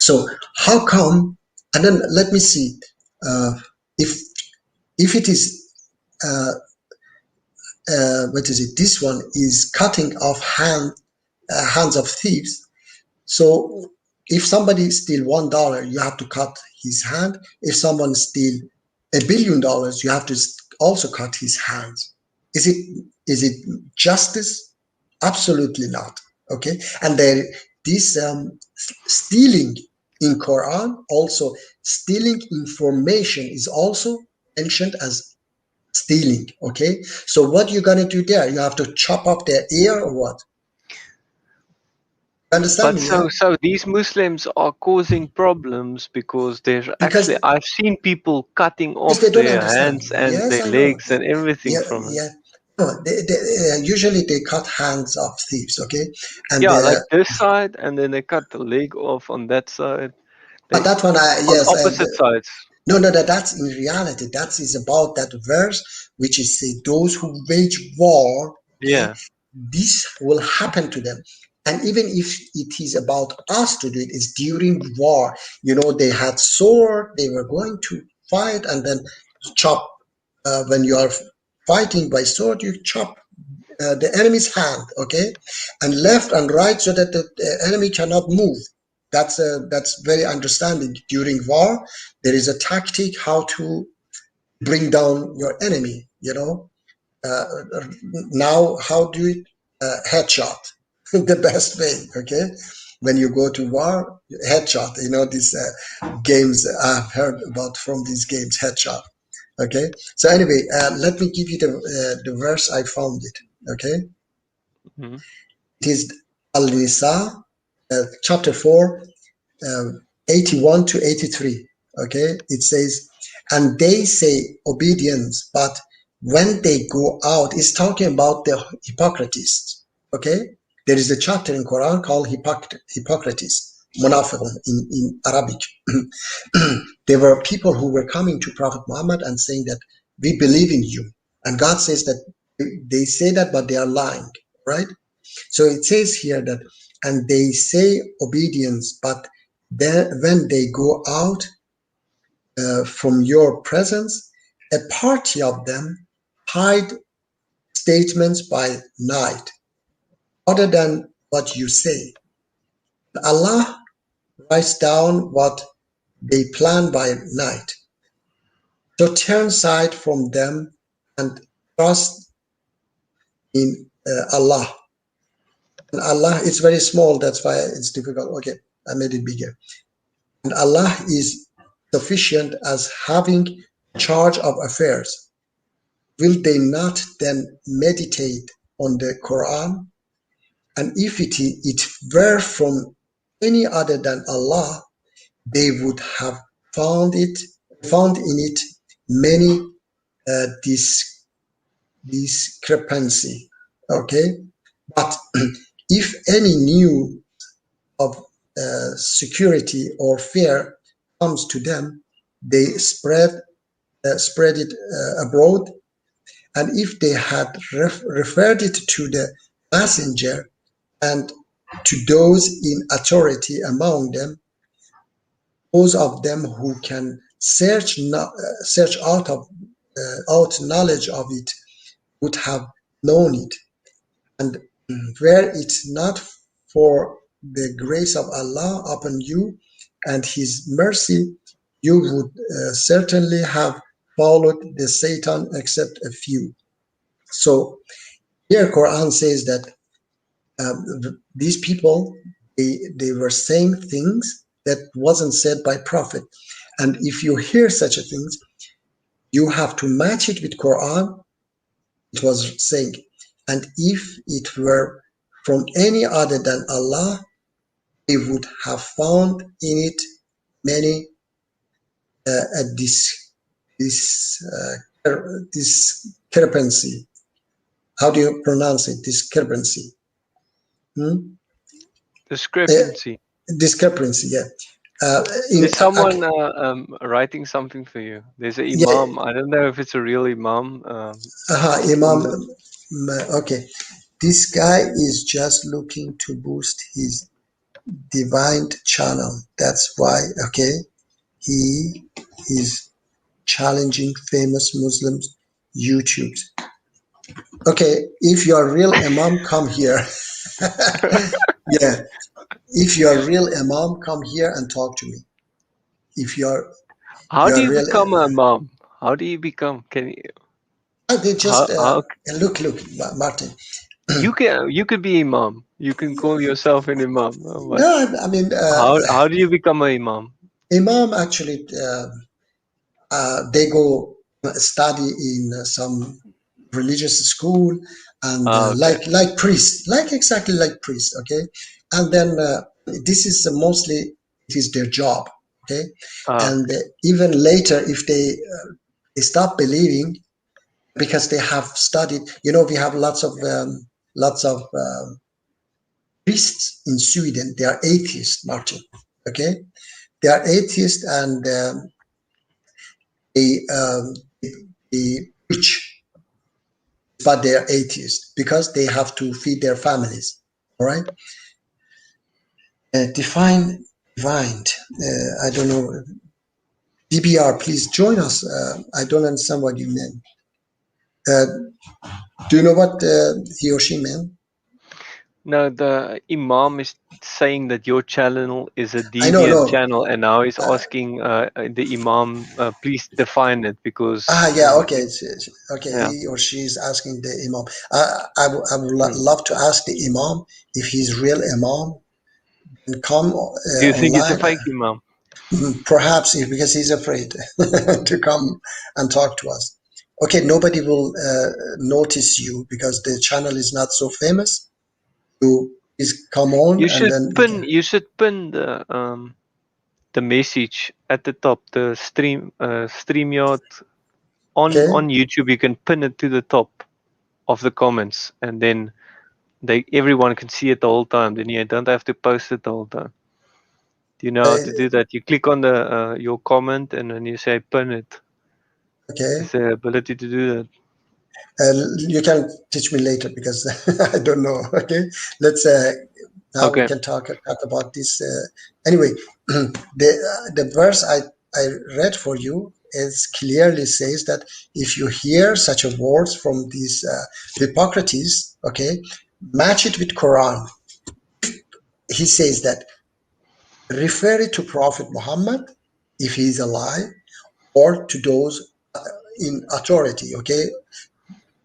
So how come? And then let me see if it is. What is it? This one is cutting off hands of thieves. So if somebody steal $1, you have to cut his hand. If someone steal $1 billion, you have to also cut his hands. Is it justice? Absolutely not. Okay, and then this stealing in Quran, also stealing information is also mentioned as stealing. Okay, so what you're gonna do there? You have to chop up their ear or what? Understand But me? Yeah? so these Muslims are causing problems because there's actually, Because I've seen people cutting they off don't their understand. hands and Yes, their I know. legs and everything Yeah, from it. yeah. No, usually they cut hands of thieves. Okay, and Yeah, like this side, and then they cut the leg off on that side. They that one, on yes. opposite sides. No, that's in reality. That is about that verse, which is say those who wage war. Okay, Yeah. this will happen to them. And even if it is about us to do it, it's during war. You know, they had sword, they were going to fight, and then chop. When you are fighting by sword, you chop the enemy's hand, okay, and left and right, so that the enemy cannot move. That's very understanding. During war, there is a tactic how to bring down your enemy. You know, uh, now how do it? Headshot, the best way. Okay, when you go to war, headshot. You know these games I've heard about from these games, headshot. Okay, so anyway, let me give you the verse I found it. Okay. Mm-hmm. It is Al-Nisa, chapter 4, 81 to 83. Okay, it says, and they say obedience, but when they go out, it's talking about the Hippocrates. Okay, there is a chapter in Quran called Hippocrates, Munafiqun in Arabic. There were people who were coming to Prophet Muhammad and saying that we believe in you. And God says that they say that, but they are lying, right? So it says here that, and they say obedience, but then when they go out from your presence, a party of them hide statements by night, other than what you say. Allah writes down what they plan by night. So turn aside from them and trust in Allah. And Allah is very small, that's why it's difficult. Okay, I made it bigger. And Allah is sufficient as having charge of affairs. Will they not then meditate on the Quran? And if it were from any other than Allah, they would have found in it many discrepancy. Okay, but if any new of security or fear comes to them, they spread it abroad. And if they had referred it to the messenger and to those in authority among them, those of them who can search out knowledge of it would have known it. And were it not for the grace of Allah upon you and His mercy, you would certainly have followed the Satan except a few. So here Quran says that these people, they were saying things that wasn't said by Prophet. And if you hear such a things, you have to match it with Quran. It was saying, and if it were from any other than Allah, they would have found in it many discrepancy. How do you pronounce it? Discrepancy. Hmm? Discrepancy. discrepancy. Yeah. There's someone writing something for you. There's an imam. I don't know if it's a real imam. Imam. Okay. This guy is just looking to boost his divine channel. That's why. Okay. He is challenging famous Muslims YouTube. Okay. If you're a real imam, come here. Yeah. If you're a real imam, come here and talk to me. If you're how do you real, become a imam? How do you become? Can you? They just look, Martin. You could be imam. You can call yourself an imam. No, I mean, how do you become an imam? Imam actually, they go study in some religious school and Okay. like priest, exactly like priest. Okay, and then this is mostly it is their job. Okay, and even later if they stop believing because they have studied. You know, we have lots of priests in Sweden. They are atheists, Martin. Okay, they are atheists and they preach, but they are atheists because they have to feed their families. All right. Divine. I don't know. DBR, please join us. I don't understand what you meant. Do you know what he or she meant? No, the imam is saying that your channel is a I know, deviant channel, and now he's asking the imam, please define it because. Yeah, okay, okay. Yeah. He or she is asking the imam. I would love to ask the imam if he's real imam and come Do you think it's a online. fake imam? Perhaps because he's afraid to come and talk to us. Okay, nobody will notice you because the channel is not so famous. You please come on You and should then pin. You should pin the message at the top. The StreamYard on YouTube. You can pin it to the top of the comments, and then everyone can see it the whole time. Then you don't have to post it the whole time. Do you know how to do that? You click on the your comment and then you say pin it. Okay. It's the ability to do that. You can teach me later because I don't know. Okay, let's now we can talk about this. Anyway, the verse I read for you is clearly says that if you hear such a words from these Hippocrates, okay, match it with Quran. He says that refer it to Prophet Muhammad if he is alive, or to those in authority. Okay,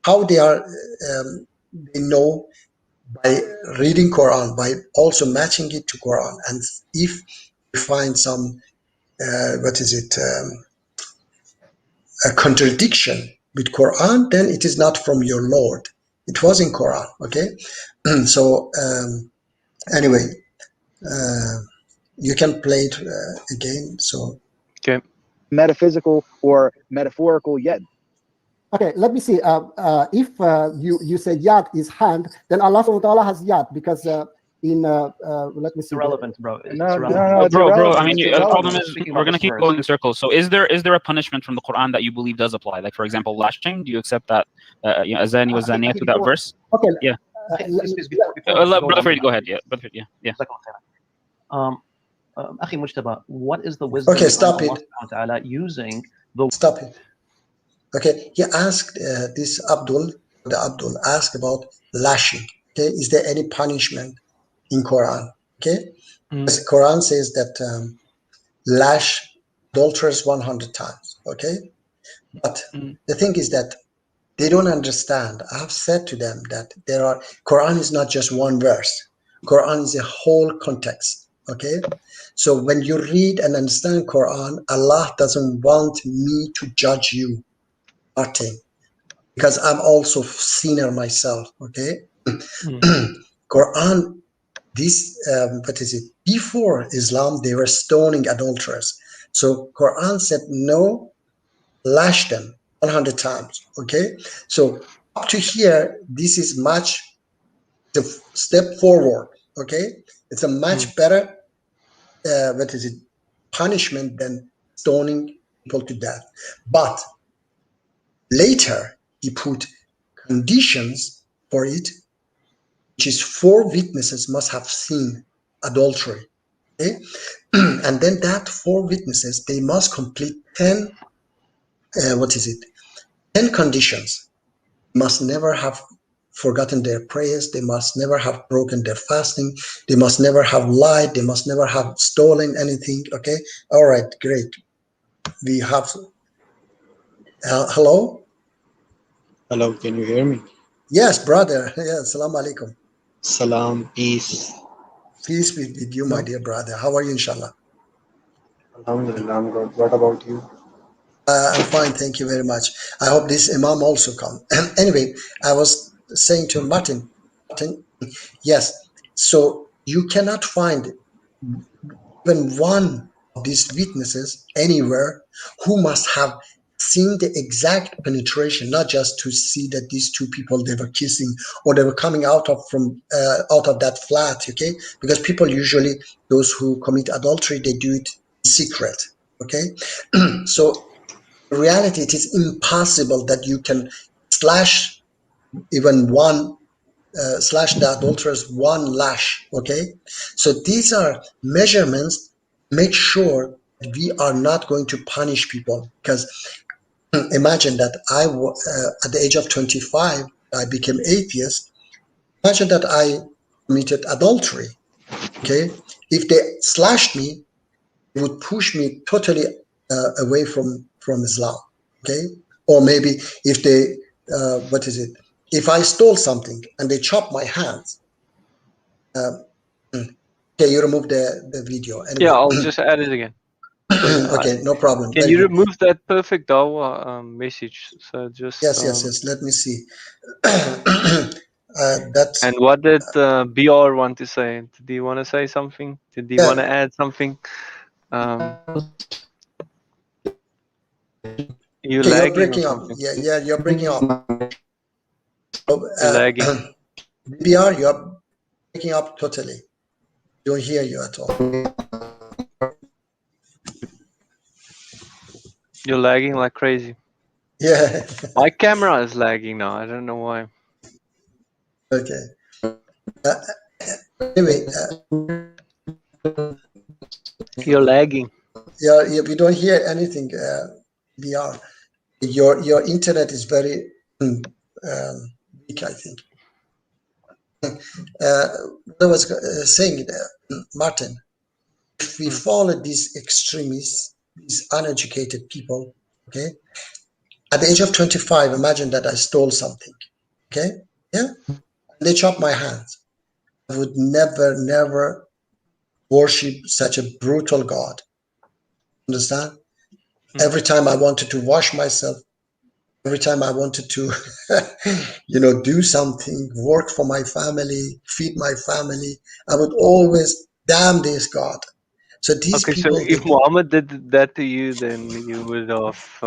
how they are they know by reading Quran, by also matching it to Quran, and if you find some a contradiction with Quran, then it is not from your Lord. It was in Quran. Okay, so anyway, you can play it again. So okay, metaphysical or metaphorical yet. Okay, let me see. If you say yad is hand, then Allah subhanahu wa ta'ala has yad because in let me see. It's irrelevant, bro. It's irrelevant. Bro. I mean, the problem is we're gonna keep going in circles. So, is there a punishment from the Quran that you believe does apply? Like, for example, lashing. Do you accept that? Azani was zaniyah to that verse? Okay. Yeah. Brother Farid, go ahead. Yeah. Brother Farid, yeah. Akhi Mujtaba, what is the wisdom okay, stop of Allah using the stop it. Okay, he asked this Abdul asked about lashing. Okay, is there any punishment in Quran? Okay, because Quran says that lash adulterers 100 times. Okay, but the thing is that they don't understand. I have said to them that Quran is not just one verse. Quran is a whole context. Okay, so when you read and understand Quran, Allah doesn't want me to judge you, Martin, because I'm also sinner myself. Okay, Quran. This what is it? Before Islam, they were stoning adulterers. So Quran said no, lash them 100 times. Okay, so up to here, this is much the step forward. Okay, it's a much better what is it, punishment than stoning people to death. But later he put conditions for it, which is 4 witnesses must have seen adultery. Okay? And then that 4 witnesses, they must complete 10, 10 conditions. Must never have forgotten their prayers. They must never have broken their fasting. They must never have lied. They must never have stolen anything. Okay. All right. Great. We have. Hello. Hello. Can you hear me? Yes, brother. Yes. Salam alaikum. Salam. Peace. Peace be with you, my dear brother. How are you, inshallah? Alhamdulillah, I'm good. What about you? I'm fine, thank you very much. I hope this Imam also come. Anyway, I was saying to Martin, yes, so you cannot find even one of these witnesses anywhere who must have seen the exact penetration, not just to see that these 2 people, they were kissing or they were coming out of that flat, okay? Because people usually, those who commit adultery, they do it in secret, okay? So in reality, it is impossible that you can slash even one slash the adulterers 1 lash. Okay, so these are measurements. Make sure that we are not going to punish people, because imagine that at the age of 25 I became atheist. Imagine that I committed adultery. Okay, if they slashed me, it would push me totally away from Islam. Okay, or maybe if they if I stole something and they chop my hands. Okay, you remove the video anyway. Yeah, I'll just add it again. Okay, no problem. Can Very you good. remove that perfect dawah message? So just Yes. Let me see. That's. And what did BR want to say? Did he want to say something? Did he want to add something? You're Okay, lagging you're breaking or up. something. Yeah, you're breaking up. You're lagging. BR, you're breaking up totally. Don't hear you at all. You're lagging like crazy. Yeah. My camera is lagging now. I don't know why. Okay. Anyway, you're lagging. Yeah, we don't hear anything. BR, your internet is very weak, I think. I was saying, Martin, if we follow these extremists, these uneducated people, okay, at the age of 25, imagine that I stole something, okay, yeah, and they chop my hands. I would never worship such a brutal God. Understand? Every time I wanted to wash myself, every time I wanted to, do something, work for my family, feed my family, I would always, damn this God. So these people. So if Muhammad did that to you, then you would have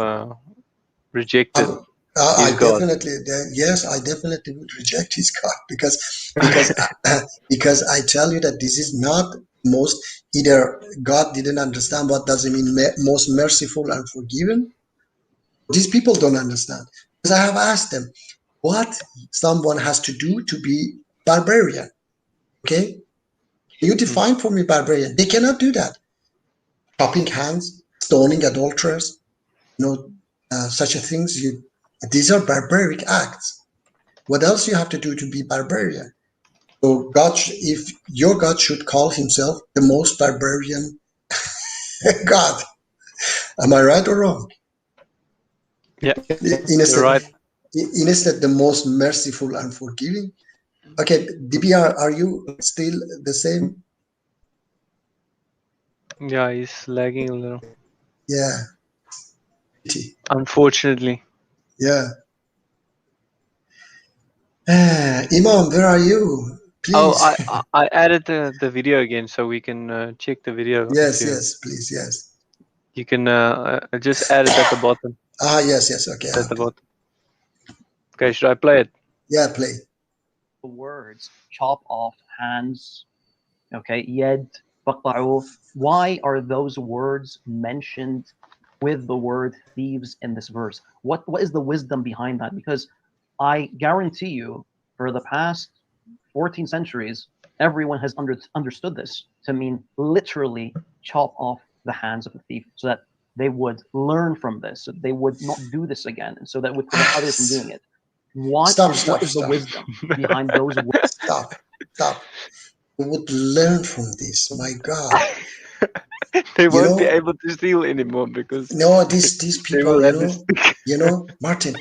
rejected his God. Yes, I definitely would reject his God because I tell you that this is not most. Either God didn't understand what does it mean most merciful and forgiving. These people don't understand, because I have asked them what someone has to do to be barbarian. Okay, you define for me barbarian. They cannot do that. Chopping hands, stoning adulterers, such a things. These are barbaric acts. What else you have to do to be barbarian? So God, if your God should call himself the most barbarian God, am I right or wrong? Yeah, you're right. Instead, the most merciful and forgiving. Okay, DBR, are you still the same? Yeah, he's lagging a little. Yeah. Unfortunately. Yeah. Imam, where are you? Please. Oh, I added the video again, so we can check the video. Yes, please, yes. You can just add it at the bottom. Yes, okay. At the bottom. Okay, should I play it? Yeah, play. The words chop off hands, okay, yed, Why are those words mentioned with the word thieves in this verse? What is the wisdom behind that? Because I guarantee you, for the past 14 centuries, everyone has understood this to mean literally chop off the hands of a thief, so that they would learn from this, so they would not do this again, and so that would prevent others from doing it. What is the wisdom behind those words? Stop. We would learn from this. My God. They won't be able to steal anymore because these people, Martin,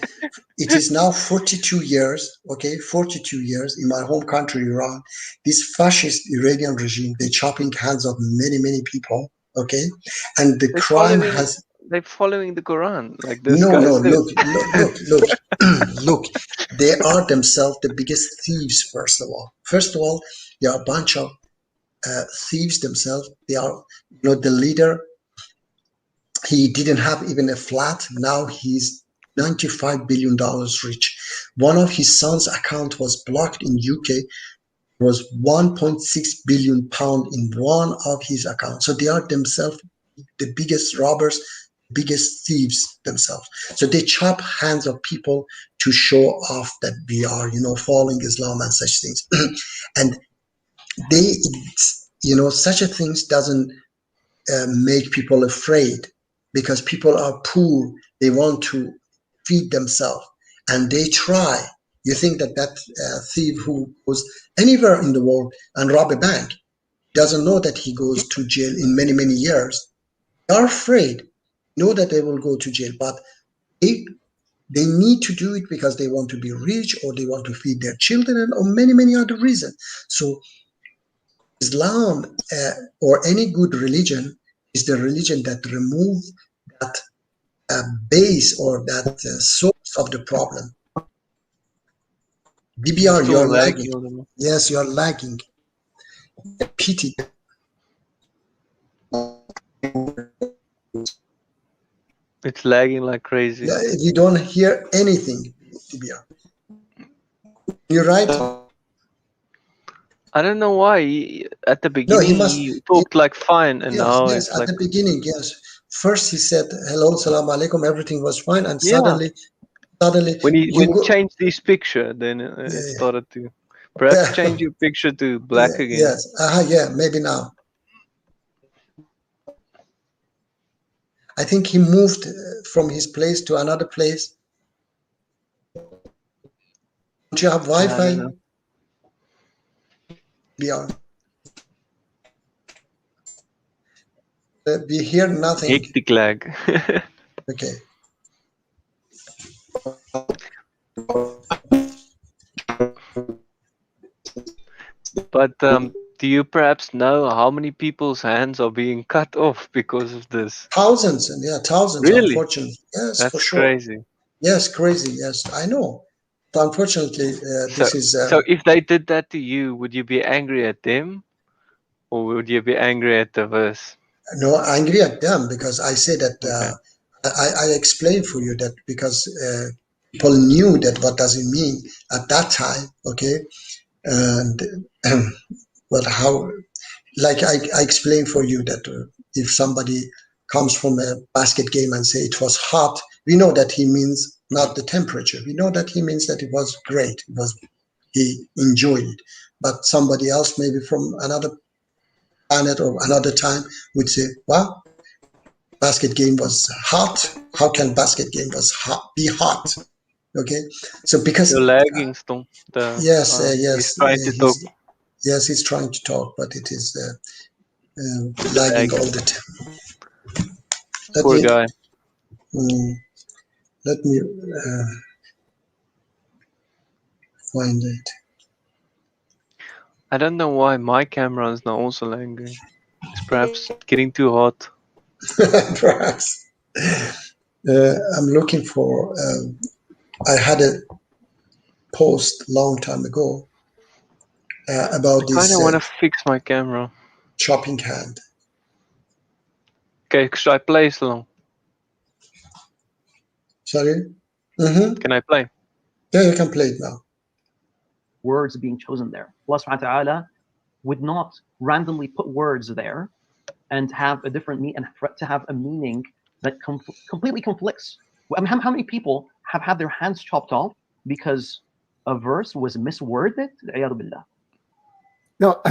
it is now 42 years, okay, 42 years in my home country, Iran. This fascist Iranian regime, they're chopping hands of many, many people, okay, and the crime has. They're following the Quran, like this guy said. Look, they are themselves the biggest thieves. First of all, they are a bunch of thieves themselves. They are, the leader. He didn't have even a flat. Now he's $95 billion rich. One of his son's account was blocked in UK. There was 1.6 billion pound in one of his accounts. So they are themselves the biggest robbers, biggest thieves themselves. So they chop hands of people to show off that we are, following Islam and such things. And they, such a things doesn't make people afraid, because people are poor. They want to feed themselves, and they try. You think that thief who goes anywhere in the world and rob a bank doesn't know that he goes to jail in many, many years. They are afraid, know that they will go to jail, but they need to do it because they want to be rich, or they want to feed their children, or many, many other reasons. So Islam, or any good religion, is the religion that removes that base, or that source of the problem. BBR, you're lagging. Yes, you're lagging. Repeat it. It's lagging like crazy. Yeah, you don't hear anything, BBR. You're right. I don't know why. At the beginning, he talked like fine, and now yes, it's at like the beginning, yes. First he said hello, salam alaikum, everything was fine, and suddenly when he changed his picture, then it started to. Perhaps change your picture to black again. Yes, maybe now. I think he moved from his place to another place. Don't you have Wi-Fi? Beyond. We hear nothing. Hectic lag. Okay. But do you perhaps know how many people's hands are being cut off because of this? Thousands, Really? Unfortunately, yes, that's for sure. Crazy. Yes, crazy. Yes, I know. But unfortunately, this is. So if they did that to you, would you be angry at them, or would you be angry at the verse? No, angry at them, because I say that I explained for you that because people knew that what does it mean at that time, okay, and well, how, like I explained for you that if somebody comes from a basket game and say it was hot, we know that he means not the temperature. We know that he means that it was great. He enjoyed it. But somebody else, maybe from another planet or another time, would say, well, basket game was hot. How can basket game be hot? Okay, so because you're lagging, Stom. Yes, he's trying to talk. Yes, he's trying to talk, but it is lagging all the time. Poor guy. Let me find it. I don't know why my camera is now also lagging. It's perhaps getting too hot. Perhaps. I'm looking for. I had a post long time ago about this. I kind of want to fix my camera. Chopping hand. Okay, should I play Salon? Sorry? Can I play? Yeah, you can play it now. Words being chosen there. Allah subhanahu wa ta'ala would not randomly put words there and have a different meaning, and to have a meaning that completely conflicts. I mean, how many people have had their hands chopped off because a verse was misworded? No,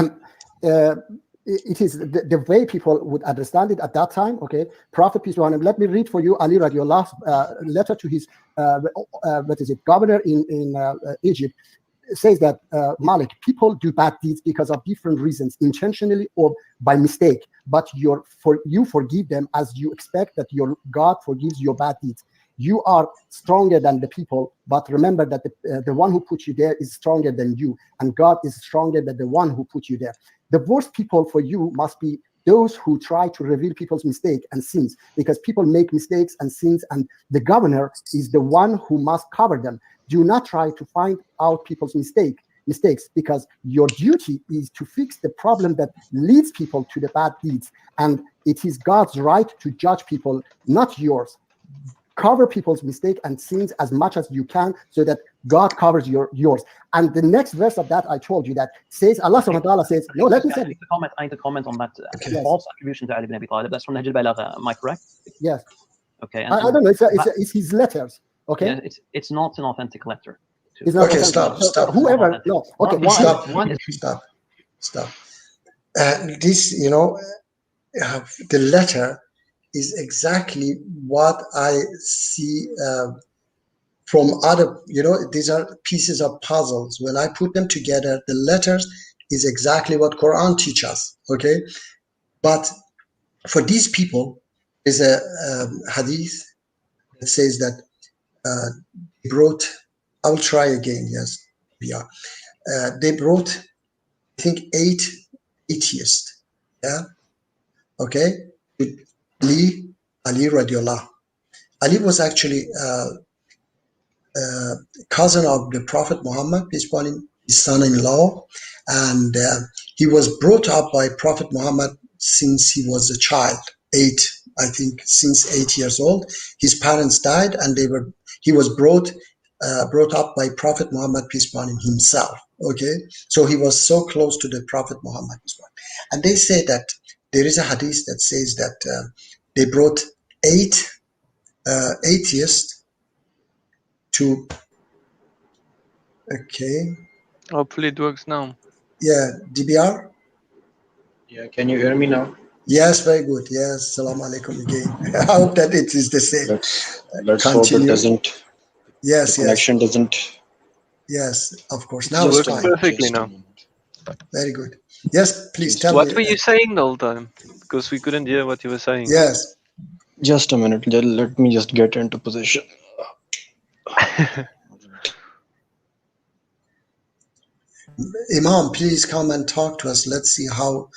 it is the way people would understand it at that time. Okay, Prophet peace be upon him. Let me read for you Ali radiallah's letter to his governor in Egypt. It says that Malik, people do bad deeds because of different reasons, intentionally or by mistake. But you forgive them as you expect that your God forgives your bad deeds. You are stronger than the people, but remember that the one who put you there is stronger than you, and God is stronger than the one who put you there. The worst people for you must be those who try to reveal people's mistake and sins, because people make mistakes and sins, and the governor is the one who must cover them. Do not try to find out people's mistakes, because your duty is to fix the problem that leads people to the bad deeds, and it is God's right to judge people, not yours. Cover people's mistake and sins as much as you can, so that God covers yours. And the next verse of that I told you that says, Allah subhanahu wa ta'ala says, no, let me say it. I need to comment on that false attribution to Ali ibn Abi Talib. That's from Nahj al-Balagha. Am I correct? Yes. Okay. I don't know. It's his letters. Okay. Yeah, it's not an authentic letter. It's not okay, authentic. stop. Whoever, no. Okay. Stop. This, the letter is exactly what I see from other, these are pieces of puzzles. When I put them together, the letters is exactly what Quran teaches us, okay? But for these people, there's a hadith that says that they brought, I will try again, yes, yeah. They brought, I think, 8 atheists, yeah, okay, with Ali radiallahu. Ali was actually cousin of the Prophet Muhammad, peace be upon him, his son-in-law, and he was brought up by Prophet Muhammad since he was a child, since 8 years old. His parents died, and he was brought up by Prophet Muhammad, peace be upon him, himself. Okay, so he was so close to the Prophet Muhammad, and they say that there is a hadith that says that they brought 8 atheists to. Okay. Hopefully it works now. Yeah, DBR? Yeah, can you hear me now? Yes, very good. Yes, salam alaikum again. I hope that it is the same. Let's hope it doesn't. Yes, the connection doesn't. Yes, of course. Now it it's works fine. perfectly now. Very good. Yes, please tell me. What were you saying the whole time? Because we couldn't hear what you were saying. Yes. Just a minute. Let me just get into position. Imam, please come and talk to us. Let's see how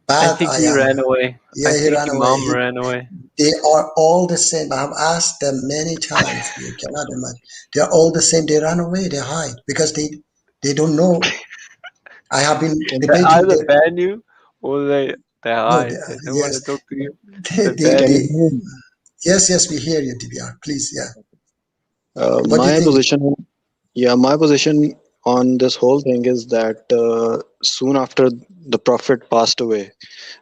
bad I think he ran away. Yeah, he ran away. Ran away. They are all the same. I have asked them many times. You cannot imagine. They are all the same. They run away. They hide because they don't know. I have been debating. They either ban you or they hide. They don't want to talk to you. Yes, we hear you, DBR. Please, yeah. My position on this whole thing is that soon after the Prophet passed away,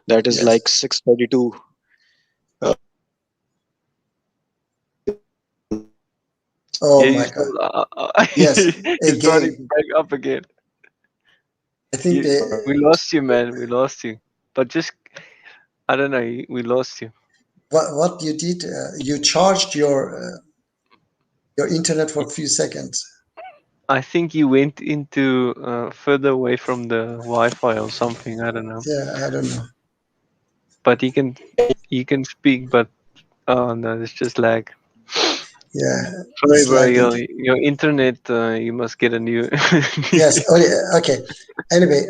that is like 632. Oh my God! Yes, it's starting back up again. I think we lost you, man. We lost you. But just, I don't know. We lost you. What you did? You charged your internet for a few seconds. I think you went into further away from the Wi-Fi or something. I don't know. Yeah, I don't know. But you can speak, but oh no, it's just lag. Yeah. Sorry, bro. Your internet. You must get a new. Yes. Okay. Anyway,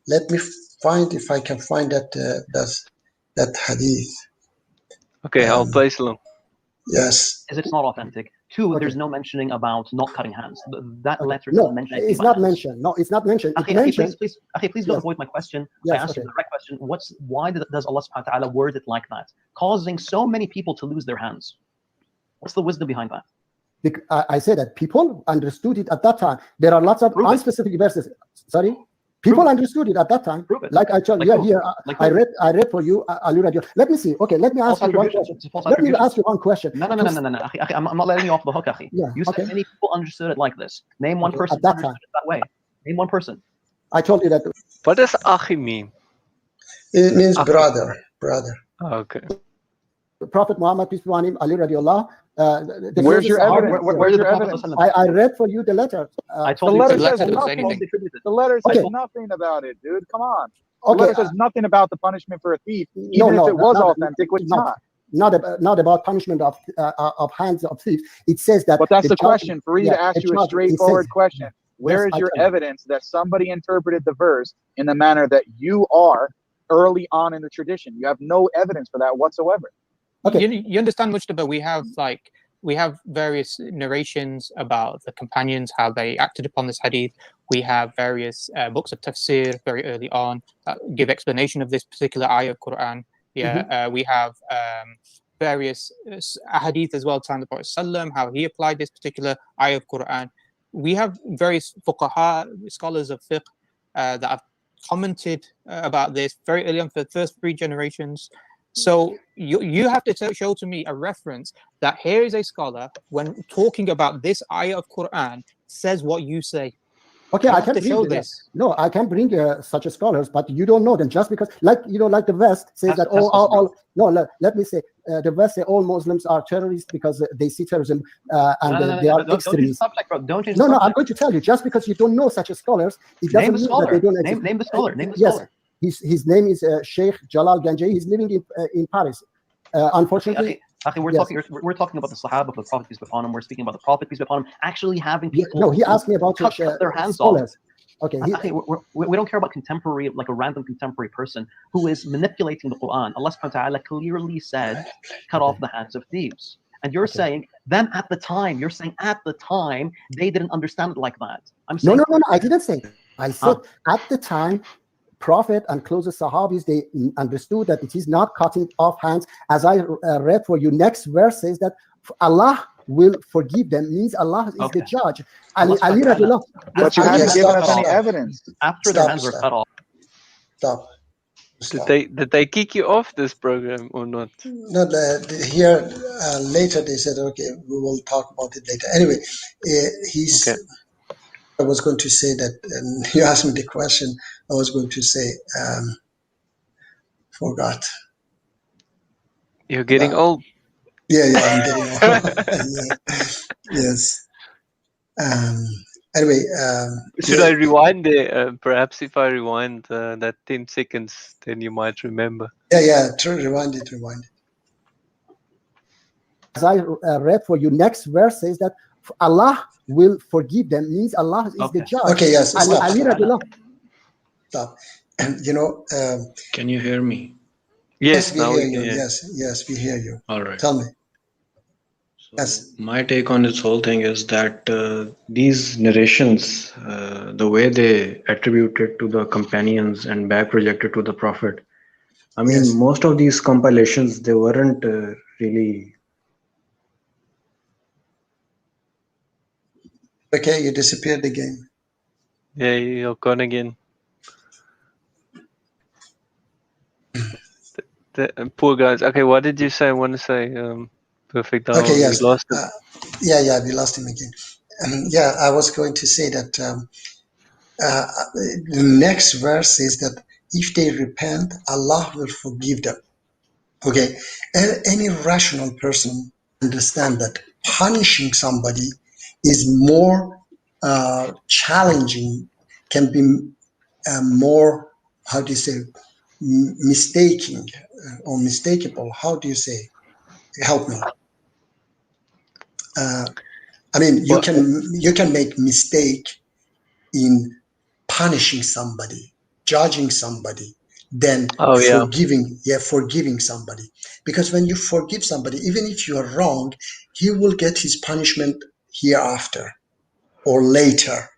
let me find if I can find that hadith. Okay, I'll play along. Yes. Is it's not authentic. 2, there's no mentioning about not cutting hands. That letter no, doesn't mention anything. It's not mentioned. No, it's not mentioned. Please don't avoid my question. I asked you the direct question. Why does Allah subhanahu wa ta'ala word it like that, causing so many people to lose their hands? What's the wisdom behind that? I say that people understood it at that time. There are lots of unspecific verses. Sorry? People understood it at that time. Like I told you, here, I read for you, Let me see. Okay, let me ask you one question. Let me ask you one question. No. I'm not letting you off the hook, Akhi. Yeah, you said many people understood it like this. Name one person who understood it that way. Name one person. I told you that. What does Akhi mean? It means brother. Okay. Prophet Muhammad, peace be upon him, Ali radiallah. Where's your evidence? Where's your evidence? I read for you the letter. I told the you letter the says nothing. nothing. The letter says nothing about it, dude. Come on. The Okay, letter says nothing about the punishment for a thief, even if it was authentic, which is not. Not about punishment of hands of thieves. It says that. But that's the question for you to ask you a straightforward question. Where is your evidence that somebody interpreted the verse in the manner that you are early on in the tradition? You have no evidence for that whatsoever. Okay. You understand, Mujtaba, we have various narrations about the companions, how they acted upon this hadith. We have various books of tafsir very early on that give explanation of this particular ayah of Quran. We have various hadith as well, telling the Prophet ﷺ how he applied this particular ayah of Quran. We have various fuqaha, scholars of fiqh, that have commented about this very early on for the first 3 generations. So you have to show to me a reference that here is a scholar, when talking about this ayah of Quran, says what you say. Okay, I can show this. No, I can bring such scholars, but you don't know them just because, like the West says that let me say the West say all Muslims are terrorists because they see terrorism and they are extremists. No, I'm going to tell you, just because you don't know such scholars, it doesn't mean that they don't exist. Name the scholar. Name the scholar. His name is Sheikh Jalal Ganjei. He's living in Paris. Unfortunately. We're talking about the Sahaba of the Prophet peace be upon him. We're speaking about the Prophet peace be upon him actually having people. No, he asked me about cut their hands scholars. off. Okay. We don't care about contemporary, like a random contemporary person who is manipulating the Quran. Allah subhanahu wa ta'ala clearly said, cut off the hands of thieves. And you're saying them at the time. You're saying at the time they didn't understand it like that. I'm saying no. I didn't say that. I said at the time. Prophet and closest Sahabis, they understood that it is not cutting off hands. As I read for you, next verse says that Allah will forgive them, means Allah is the judge. But you haven't given us any evidence. After their hands were cut off. Stop. Did they kick you off this program or not? No, here later they said, okay, we will talk about it later. Anyway, I was going to say that, and you asked me the question, I was going to say, forgot. You're getting old. Yeah, I'm getting old. Yes. Anyway. Should I rewind there? Perhaps if I rewind that 10 seconds, then you might remember. Yeah, true, rewind it. As I read for you, next verse says that Allah will forgive them, means Allah is the judge. Okay, yes. Stop. Can you hear me? Yes, we hear you. Yes, we hear you. All right. Tell me. So my take on this whole thing is that these narrations, the way they attributed to the companions and back projected to the Prophet, I mean, most of these compilations, they weren't really. Okay, you disappeared again. Yeah, you're gone again. The poor guys. Okay, what did you say? I want to say perfect. Okay, yes. We lost him. We lost him again. I was going to say that the next verse says that if they repent, Allah will forgive them. Okay, any rational person understand that punishing somebody is more challenging, can be more, how do you say, mistaking or mistakable. How do you say? Help me. I mean, you can make mistake in punishing somebody, judging somebody, then forgiving somebody. Because when you forgive somebody, even if you are wrong, he will get his punishment hereafter or later.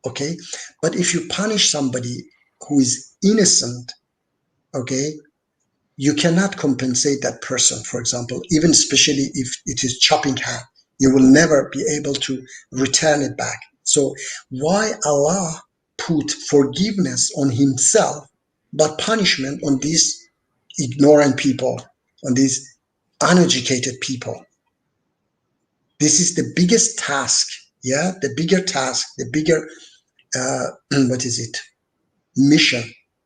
Okay? But if you punish somebody who is innocent, okay, you cannot compensate that person, for example, even especially if it is chopping hand. You will never be able to return it back. So why Allah put forgiveness on himself, but punishment on these ignorant people, on these uneducated people. This is the biggest task, yeah, the bigger task, the bigger, what is it, mission,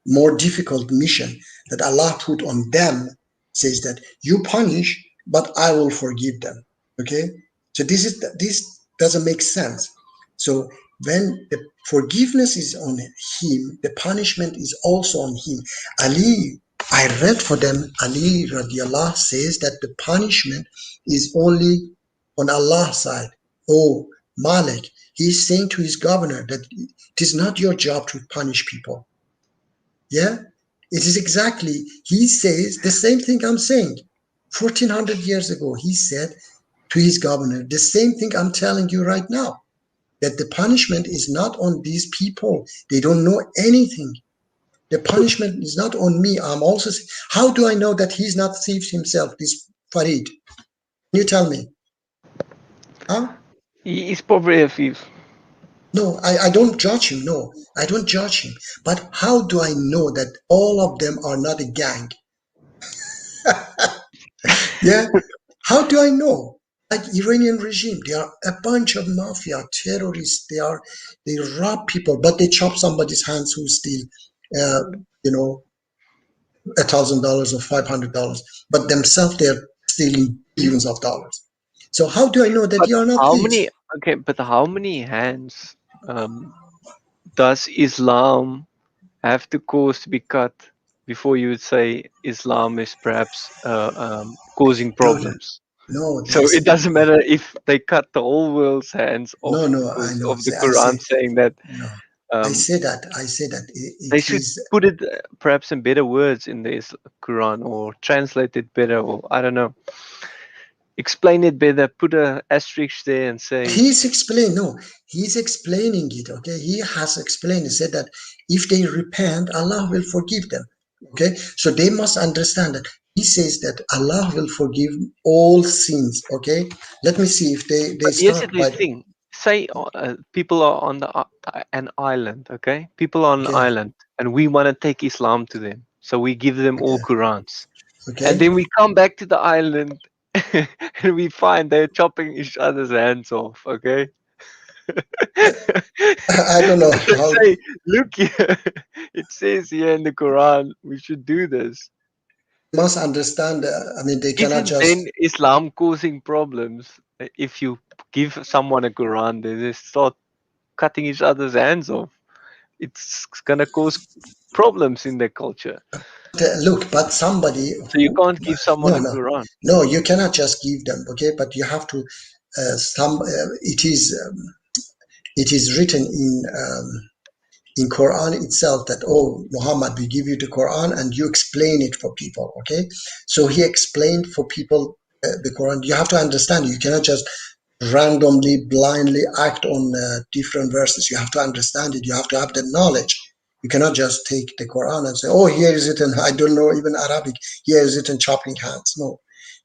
more difficult mission that Allah put on them, says that you punish, but I will forgive them. Okay, so this doesn't make sense. So when the forgiveness is on him, the punishment is also on him. Ali, I read for them, Ali radiallahu says that the punishment is only on Allah's side. Oh, Malik, he's saying to his governor that it is not your job to punish people. Yeah, it is exactly, he says the same thing I'm saying. 1400 years ago, he said to his governor the same thing I'm telling you right now, that the punishment is not on these people. They don't know anything. The punishment is not on me. I'm also, how do I know that he's not thief himself, this Farid? Can you tell me? Huh? He is probably a thief. No, I don't judge him. No, I don't judge him. But how do I know that all of them are not a gang? Yeah, how do I know? Like Iranian regime, they are a bunch of mafia terrorists. They rob people, but they chop somebody's hands who steal, you know, $1,000 or $500. But themselves, they're stealing billions of dollars. So how do I know that But you are not how thieves? many? Okay, but how many hands does Islam have to cause to be cut before you would say Islam is perhaps causing problems? No, So it doesn't matter if they cut the whole world's hands off no, I because know. of the I say, Quran saying that. no. I say that They it should is. put it perhaps in better words in the Quran, or translate it better, or I don't know. Explain it better, put a asterisk there and say. He's explaining, no, he's explaining it, okay? He has explained, he said that if they repent, Allah will forgive them, okay? So they must understand that he says that Allah will forgive all sins, okay? Let me see if they Here's start the by, thing. Say people are on an island, okay? People are on an okay, island, and we want to take Islam to them. So we give them all Qurans. okay? And then we come back to the island and we find they're chopping each other's hands off, okay? I don't know They how. say, look here, it says here in the Quran, we should do this. Must understand, I mean, they cannot Isn't just, then Islam causing problems? If you give someone a Quran, they start cutting each other's hands off. It's gonna cause problems in their culture. look, but somebody So you who, can't give someone a Quran. no, you cannot just give them, okay? But you have to, it is written in Quran itself that, oh, Muhammad, we give you the Quran and you explain it for people, okay? So he explained for people the Quran. You have to understand, you cannot just randomly, blindly act on different verses. You have to understand it. You have to have the knowledge. You cannot just take the Quran and say, oh, here is it, and I don't know even Arabic. Here is it in chopping hands. No,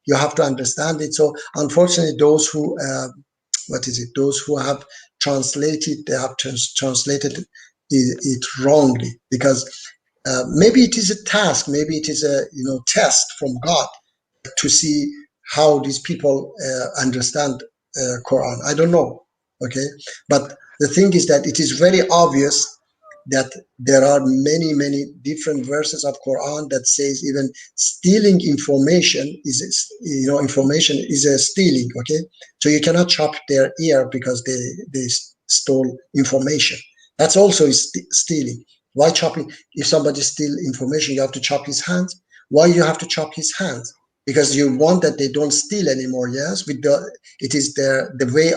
you have to understand it. So unfortunately, those who, what is it? Those who have translated, they have translated it wrongly, because maybe it is a task, maybe it is a test from God to see how these people understand Quran. I don't know, okay, but the thing is that it is very obvious that there are many different verses of Quran that says even stealing information is information is a stealing, okay? So you cannot chop their ear because they stole information. That's also stealing. Why chopping? If somebody steal information, you have to chop his hands. Why you have to chop his hands? Because you want that they don't steal anymore. Yes, it is the way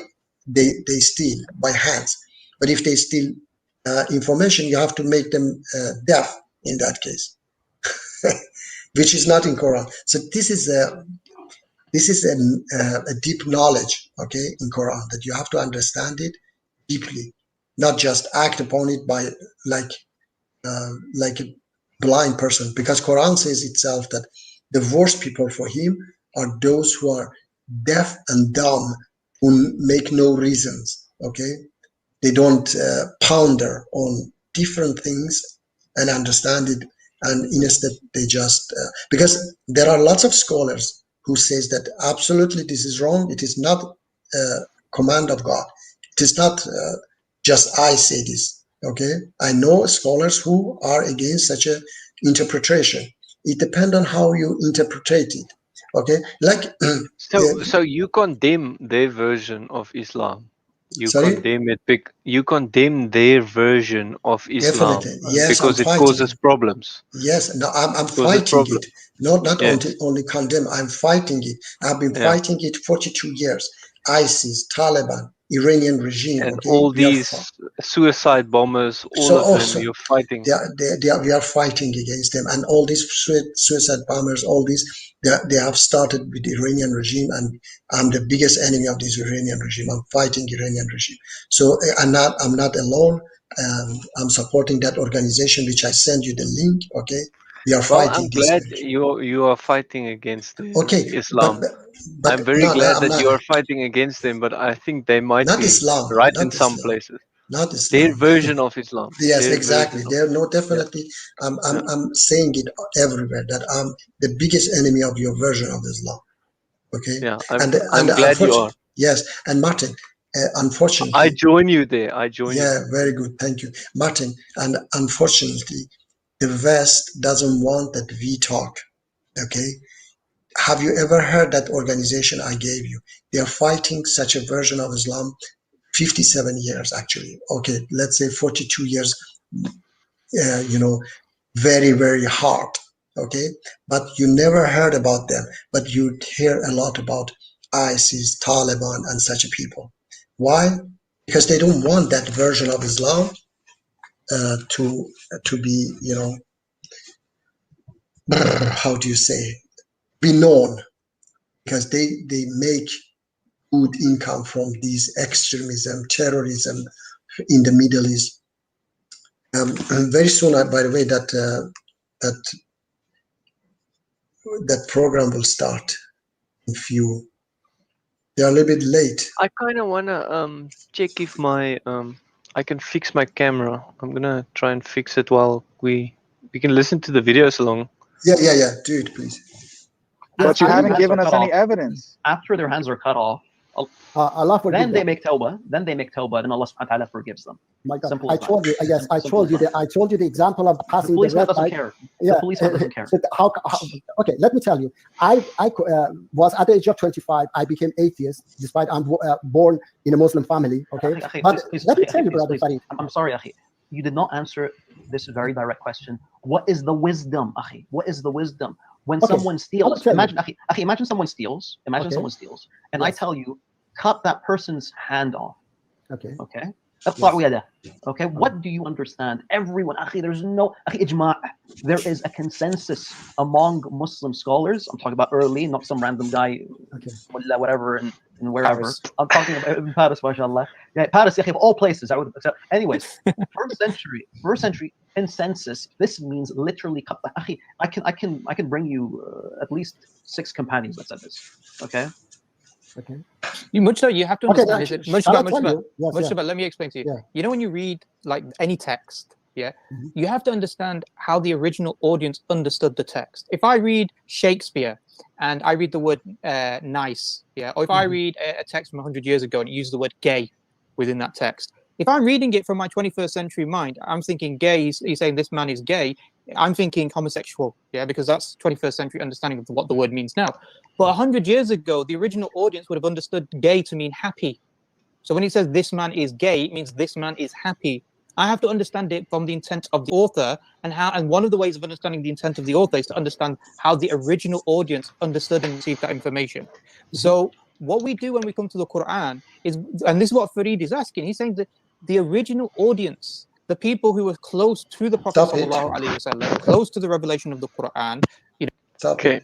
they steal by hands. But if they steal information, you have to make them deaf in that case, which is not in Quran. So this is a deep knowledge, okay, in Quran, that you have to understand it deeply, not just act upon it by like a blind person, because Quran says itself that the worst people for him are those who are deaf and dumb, who make no reasons, okay? They don't ponder on different things and understand it, and instead they just because there are lots of scholars who says that absolutely this is wrong. It is not a command of God. It is not just I say this. Okay, I know scholars who are against such a interpretation. It depends on how you interpret it. Okay, like so you condemn their version of Islam. You sorry, condemn it. You condemn their version of Islam definitely yes. I'm because it fighting causes it. problems. Yes, no, I'm Causes fighting it. problems. Not Yes. only condemn. I'm fighting it. I've been Yeah. fighting it 42 years. ISIS, Taliban, Iranian regime. And Okay, all these suicide bombers, all so of them, also you're fighting. we are fighting against them, and all these suicide bombers, all these they have started with the Iranian regime, and I'm the biggest enemy of this Iranian regime. I'm fighting Iranian regime. So I'm not alone. I'm supporting that organization, which I send you the link. Okay, we are Well, fighting I'm this. glad you are fighting against Okay, Islam. but I'm very no, glad I'm that not. you are fighting against them, but I think they might Not be Islam, right in not some Islam, places. not Their Islam. version of Islam. Yes, Their exactly. version of There, no, yeah. definitely. Yeah. I'm saying it everywhere that I'm the biggest enemy of your version of Islam. Okay, Yeah, and I'm glad you are. unfortunately, yes, and Martin, I unfortunately, join you there. I join you yeah, there. very good, thank you, Martin. And unfortunately, the West doesn't want that we talk. Okay, have you ever heard that organization I gave you? They are fighting such a version of Islam 57 years actually. Okay, let's say 42 years, very, very hard. Okay, but you never heard about them, but you hear a lot about ISIS, Taliban, and such people. Why? Because they don't want that version of Islam to be, how do you say, be known, because they make good income from these extremism, terrorism in the Middle East. Very soon, by the way, that that program will start in few. They're a little bit late. I kind of wanna check if my I can fix my camera. I'm gonna try and fix it while we can listen to the videos along. Yeah. Do it, please. But you haven't given us any evidence. After their hands are cut off, Allah then they make tawbah. Then they make tawbah, and Allah subhanahu wa ta'ala forgives them. My God, Simple I as that. told you. Yes, I told you. I told you the example of passing The policeman red doesn't light. care. Yeah. The policeman doesn't care. So okay, let me tell you. I was at the age of 25. I became atheist, despite I'm born in a Muslim family. Okay, Akhi, but please, let me akhi, tell you, please, brother please. Farid. I'm sorry, akhi. You did not answer this very direct question. What is the wisdom, akhi? What is the wisdom when someone steals? Imagine, akhi, imagine someone steals. Imagine someone steals, and I tell you, cut that person's hand off. Okay. Okay. Okay, what do you understand? Everyone, akhi, there's no ijma'. There is a consensus among Muslim scholars. I'm talking about early, not some random guy, whatever, and wherever. Paris. I'm talking about in Paris, mashallah. Yeah, Paris, of all places. Anyways, first century consensus. This means literally. Akhi, I can bring you at least 6 companions that said this. Okay. Okay. You have to understand is it Mujtaba, let me explain to you. Yeah. You know, when you read like any text, you have to understand how the original audience understood the text. If I read Shakespeare and I read the word nice, or if I read a text from 100 years ago and it uses the word gay within that text, if I'm reading it from my 21st century mind, I'm thinking gay, he's saying this man is gay, I'm thinking homosexual, because that's 21st century understanding of what the word means now. But 100 years ago, the original audience would have understood gay to mean happy. So when he says this man is gay, it means this man is happy. I have to understand it from the intent of the author, and one of the ways of understanding the intent of the author is to understand how the original audience understood and received that information. So what we do when we come to the Quran is, and this is what Farid is asking, he's saying that the original audience, the people who were close to the Prophet ﷺ, close to the revelation of the Quran, okay.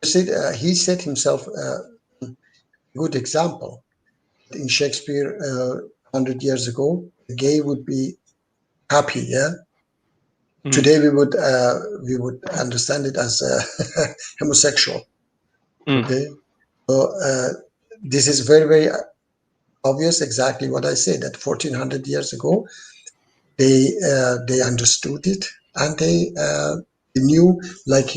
He set himself a good example. In Shakespeare, 100 years ago, the gay would be happy. Yeah. Today we would understand it as homosexual. Okay. So this is very, very obvious. Exactly what I say. That 1400 years ago, they understood it, and they knew, like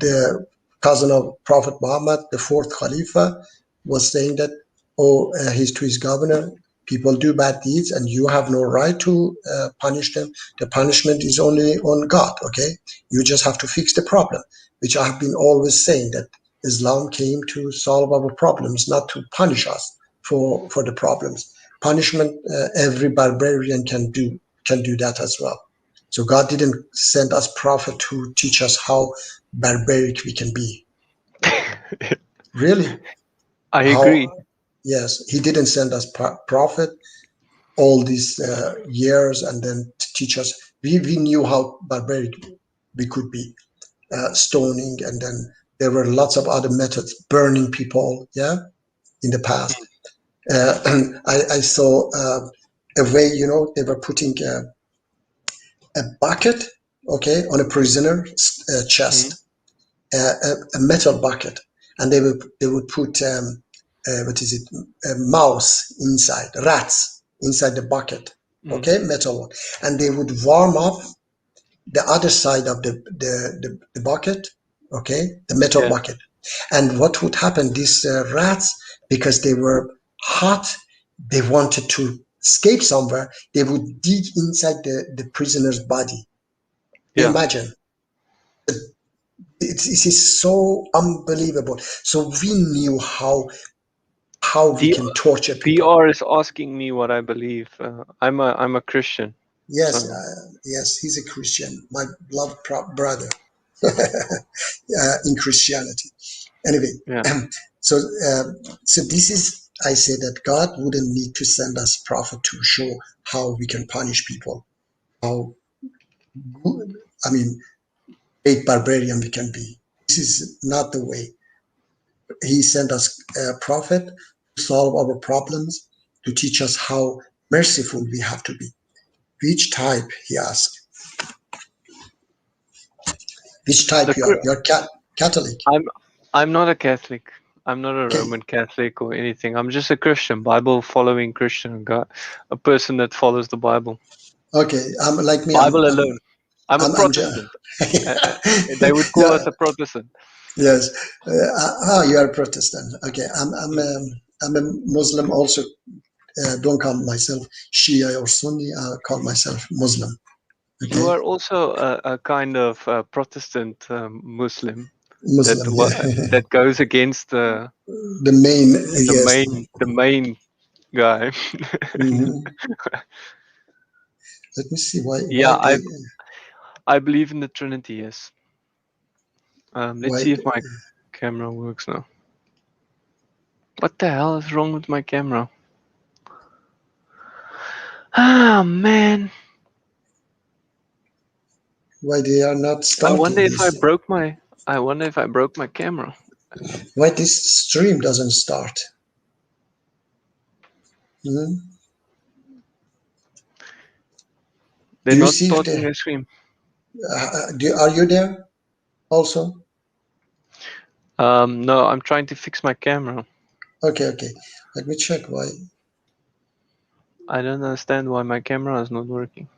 the cousin of Prophet Muhammad, the fourth Khalifa, was saying that, oh, he's to his governor, people do bad deeds and you have no right to punish them. The punishment is only on God, okay? You just have to fix the problem, which I have been always saying, that Islam came to solve our problems, not to punish us for the problems. Punishment, every barbarian can do that as well. So God didn't send us prophet to teach us how barbaric we can be. Really? I agree. Yes, he didn't send us prophet all these years and then to teach us. We knew how barbaric we could be, stoning, and then there were lots of other methods, burning people, yeah, in the past. And I saw a way, they were putting a bucket, okay, on a prisoner's chest, a metal bucket, and they would put what is it, a mouse inside, rats inside the bucket, okay, metal one, and they would warm up the other side of the bucket, okay, the metal bucket, and what would happen? These rats, because they were hot, they wanted to escape somewhere. They would dig inside the prisoner's body. Imagine. It is so unbelievable. So we knew how we can torture people. PR is asking me what I believe. I'm a Christian. Yes, So. yes, he's a Christian, my beloved brother in Christianity. Anyway, so this is, I say that God wouldn't need to send us prophet to show how we can punish people, how good, I mean, great barbarian we can be. This is not the way. He sent us a prophet to solve our problems, to teach us how merciful we have to be. Which type, he asked. Which type you are? You're Catholic. I'm not a Catholic. I'm not a Roman Catholic or anything. I'm just a Christian, Bible following Christian, God, a person that follows the Bible. Okay, like me. Bible alone. I'm a Protestant. They would call us a Protestant. Yes. You are a Protestant. Okay, I'm a Muslim also. Don't call myself Shia or Sunni. I call myself Muslim. Okay? You are also a kind of Protestant Muslim. Muslim, that goes against the main guy. Let me see why. I believe in the Trinity. Yes. Let's see if my camera works now. What the hell is wrong with my camera? Ah, man. Why they are not starting? I wonder if I broke my camera. Why this stream doesn't start? They're not starting their stream. Are you there also? No, I'm trying to fix my camera. Okay. Let me check why. I don't understand why my camera is not working.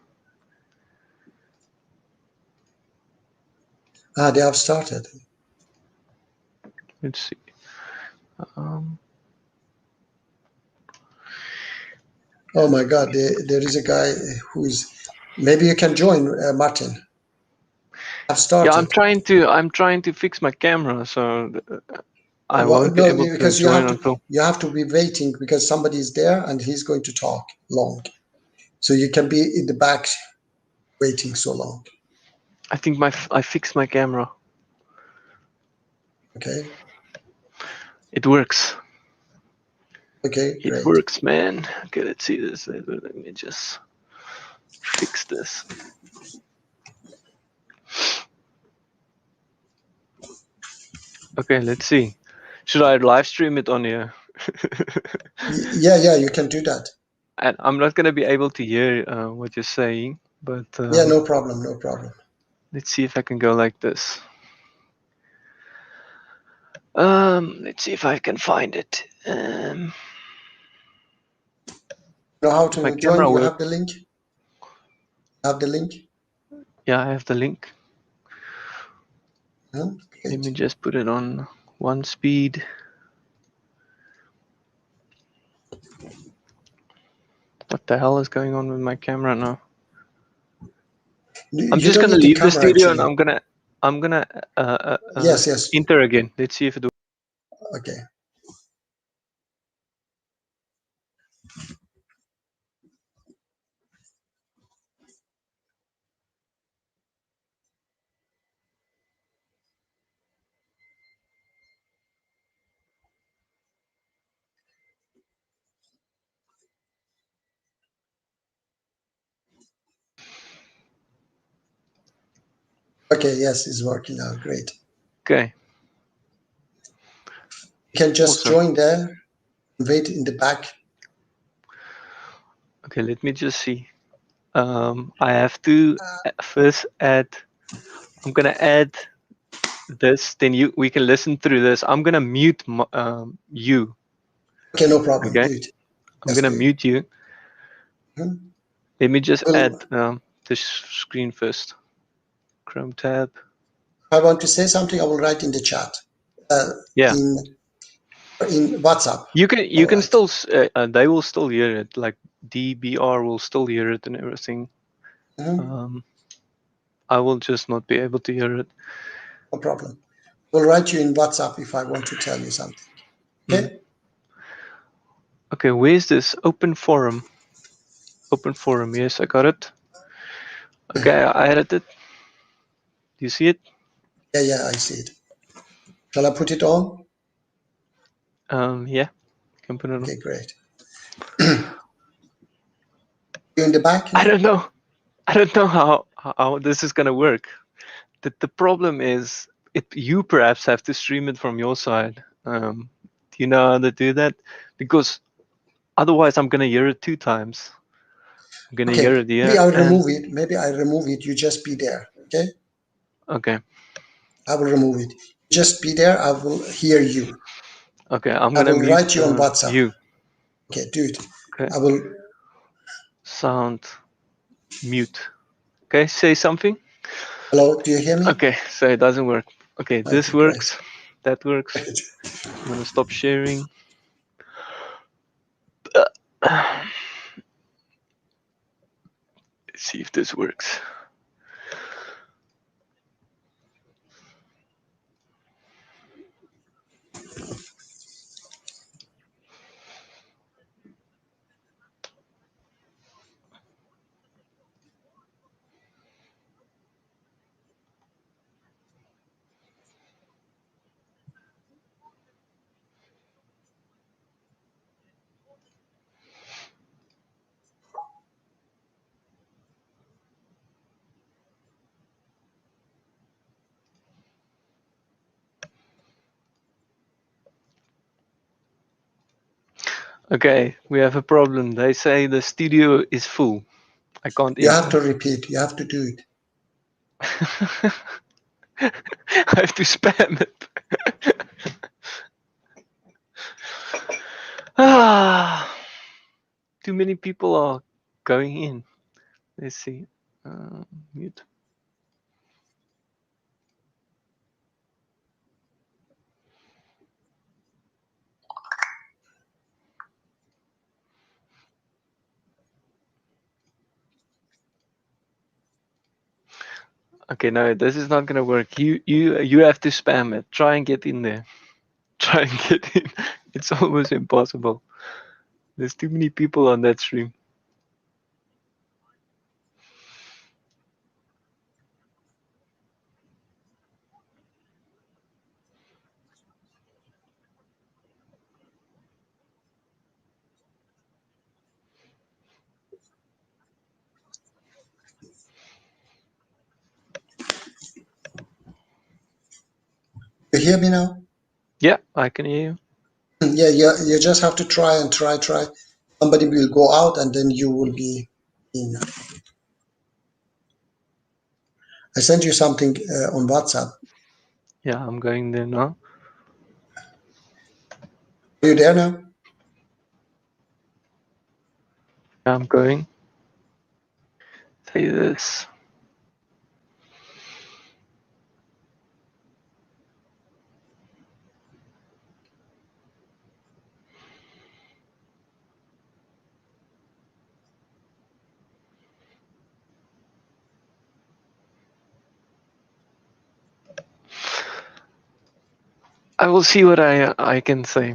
They have started. Let's see. Oh my God, there is a guy who's. Maybe you can join, Martin. I've started. Yeah, I'm trying to fix my camera, so I won't be able to join until. You have to be waiting because somebody is there and he's going to talk long, so you can be in the back waiting so long. I think I fixed my camera. Okay. It works. Okay, great. It works, man. Okay, let's see this. Let me just fix this. Okay, let's see. Should I live stream it on here? Yeah, you can do that. And I'm not gonna be able to hear what you're saying, but yeah, no problem. Let's see if I can go like this. Let's see if I can find it. Know how to join? You have the link? Have the link? Yeah, I have the link. Huh? Let me just put it on one speed. What the hell is going on with my camera now? I'm just gonna leave the studio and I'm gonna yes. enter again. Let's see if it. Okay. Okay, yes, it's working now. Great. Okay. You can just join there, wait in the back. Okay, let me just see. I have to first add. I'm gonna add this. Then we can listen through this. I'm gonna mute you. Okay, no problem. Okay. Do it. I'm gonna mute you. Let me just add this screen first. Chrome tab. I want to say something. I will write in the chat. Yeah. In WhatsApp. You can still they will still hear it. Like DBR will still hear it and everything. I will just not be able to hear it. No problem. I will write you in WhatsApp if I want to tell you something. Okay. Okay, where's this open forum? Open forum. Yes, I got it. Okay, I added it. Do you see it? Yeah, I see it. Shall I put it on? Yeah, you can put it on. Okay, great. You in the back now? I don't know how this is gonna work. The problem is, you perhaps have to stream it from your side. Do you know how to do that? Because otherwise, I'm gonna hear it 2 times. I'm gonna hear it here. Maybe I'll remove it. Maybe I remove it. You just be there. Okay. Okay. I will remove it. Just be there. I will hear you. Okay, I'm I gonna will write you on WhatsApp. you. Okay, dude. Okay. I will. Sound mute. Okay, say something. Hello, do you hear me? Okay, so it doesn't work. Okay, this works. Great. That works. I'm gonna stop sharing. Let's see if this works. Okay, we have a problem. They say the studio is full. I can't You enter. have to repeat. You have to do it. I have to spam it. Too many people are going in. Let's see. Mute. Okay, no, this is not gonna work. You have to spam it. Try and get in there. Try and get in. It's almost impossible. There's too many people on that stream. You hear me now? Yeah, I can hear you. Yeah, you just have to try and try. Somebody will go out and then you will be in. I sent you something on WhatsApp. Yeah, I'm going there now. Are you there now? I'm going. say this. I will see what I can say.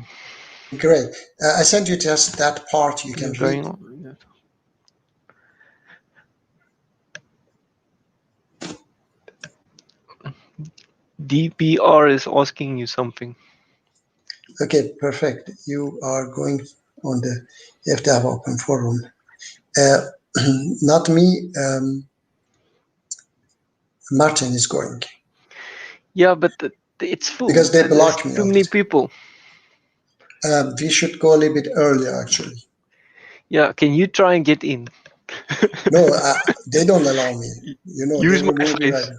Great. I sent you just that part you can read. DPR is asking you something. Okay, perfect. You are going on the, you have to have open forum. Not me, Martin is going. Yeah, but it's full. Because they blocked me. Too many people. We should go a little bit earlier, actually. Yeah, can you try and get in? No, they don't allow me. You know, Use they my remove me face. right away.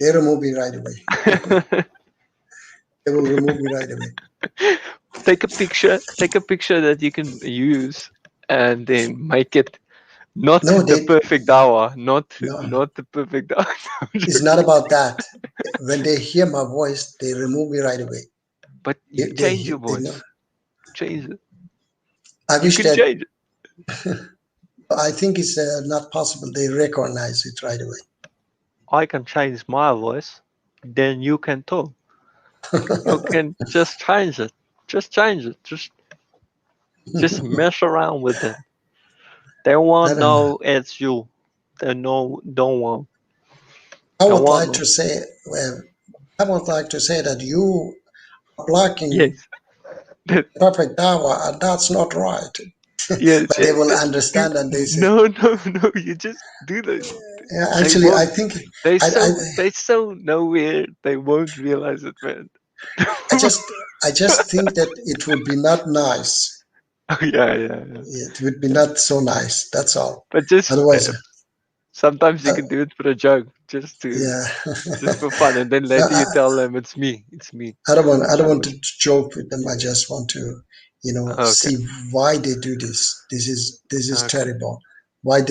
They remove me right away. They will remove me right away. Take a picture that you can use, and then make it not the perfect dawah, not the perfect dawah. It's not about that. When they hear my voice, they remove me right away. But you change your voice. Change it. I wish that. Change it. I think it's not possible. They recognize it right away. I can change my voice, then you can talk. You can just change it. Just change it. Just mess around with it. They won't know it's you. They don't want. I would like to say. I would like to say that you are blocking the perfect dawah, and that's not right. Yes, but they will understand, and they say, "No. You just do that." Actually, I think they so nowhere. They won't realize it, man. I just think that it would be not nice. Oh, yeah. It would be not so nice. That's all. But just otherwise, sometimes you can do it for a joke, just for fun, and then later you tell them it's me. I don't want to joke with them. I just want to, see why they do this. This is terrible. Why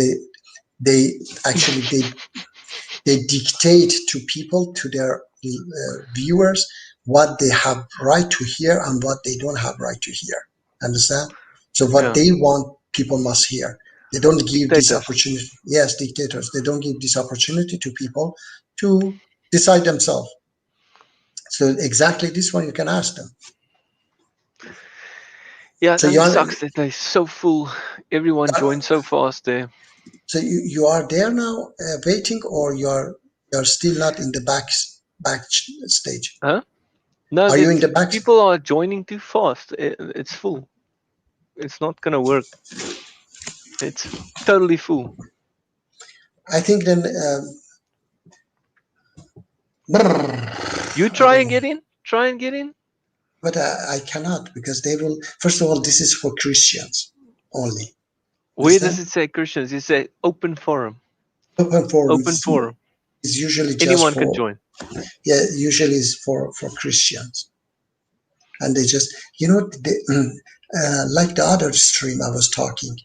they actually they dictate to people, to their viewers, what they have right to hear and what they don't have right to hear. Understand? So what they want, people must hear. They don't give this opportunity. Yes, dictators. They don't give this opportunity to people to decide themselves. So exactly this one you can ask them. Yeah, that sucks that they're so full. Everyone joined so fast there. So you are there now, waiting, or you're still not in the back stage? Huh? No, are you in the back? People are joining too fast. It's full. It's not gonna work. It's totally full. I think then. You try and get in. Try and get in. But I cannot, because they will. First of all, this is for Christians only. Where does it say Christians? It say open forum. Open forum. Open forum. Is usually just anyone can join. Yeah, usually is for Christians, and they just like the other stream I was talking.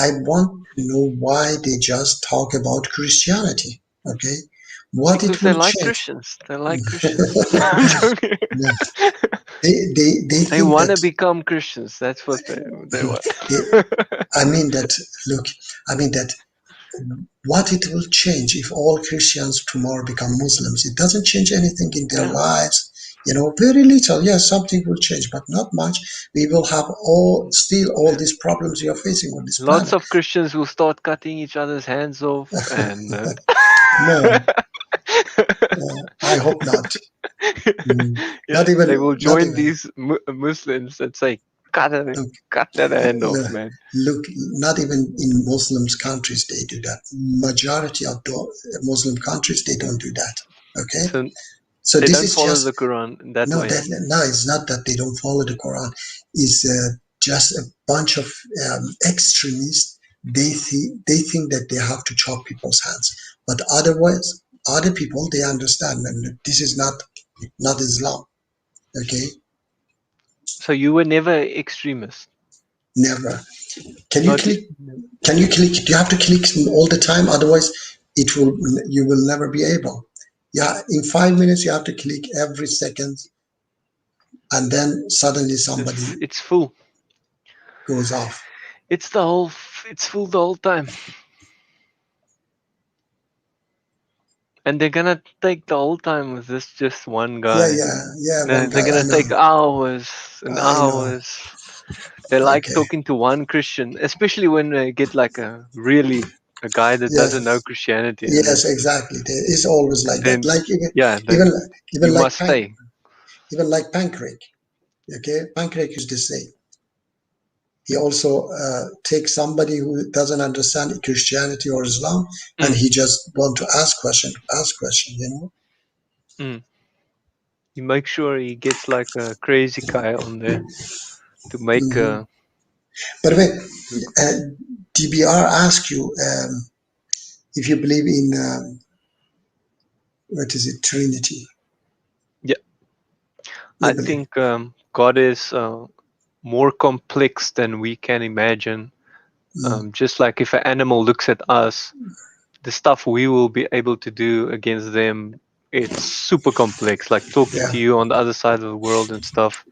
I want to know why they just talk about Christianity. Okay, what because it will they like change. Christians. They like Christians. No. They want to become Christians. That's what they want. I mean that. Look, I mean that. What it will change if all Christians tomorrow become Muslims? It doesn't change anything in their lives. Very little. Yes, something will change, but not much. We will have still all these problems we are facing on this Lots planet. of Christians will start cutting each other's hands off, and no, I hope not. Not even they will join these Muslims and say, "Cut that hand off, man." Look, not even in Muslim countries they do that. Majority of the Muslim countries, they don't do that. Okay. So they this don't is follow just the Quran in that way. No, it's not that they don't follow the Quran. It's just a bunch of extremists. They think that they have to chop people's hands, but otherwise, other people, they understand, and this is not Islam. Okay. So you were never extremist. Never. Can you click? Can you click? Do you have to click all the time? Otherwise, you will never be able. Yeah, in 5 minutes you have to click every second, and then suddenly somebody it's full. Goes off. It's full the whole time. And they're gonna take the whole time with this just one guy. Yeah. They're gonna take hours and hours. They like talking to one Christian, especially when they get like a guy that doesn't know Christianity. Yes, exactly. It's always like that. Like then even you like must stay. Even like Pancrake. Okay, Pancrake is the same. He also takes somebody who doesn't understand Christianity or Islam, and he just want to ask question, you know. You make sure he gets like a crazy guy on there to make. By the way, DBR asked you if you believe in what is it, Trinity? Yeah, I think God is more complex than we can imagine. Just like if an animal looks at us, the stuff we will be able to do against them, it's super complex, like talking to you on the other side of the world and stuff.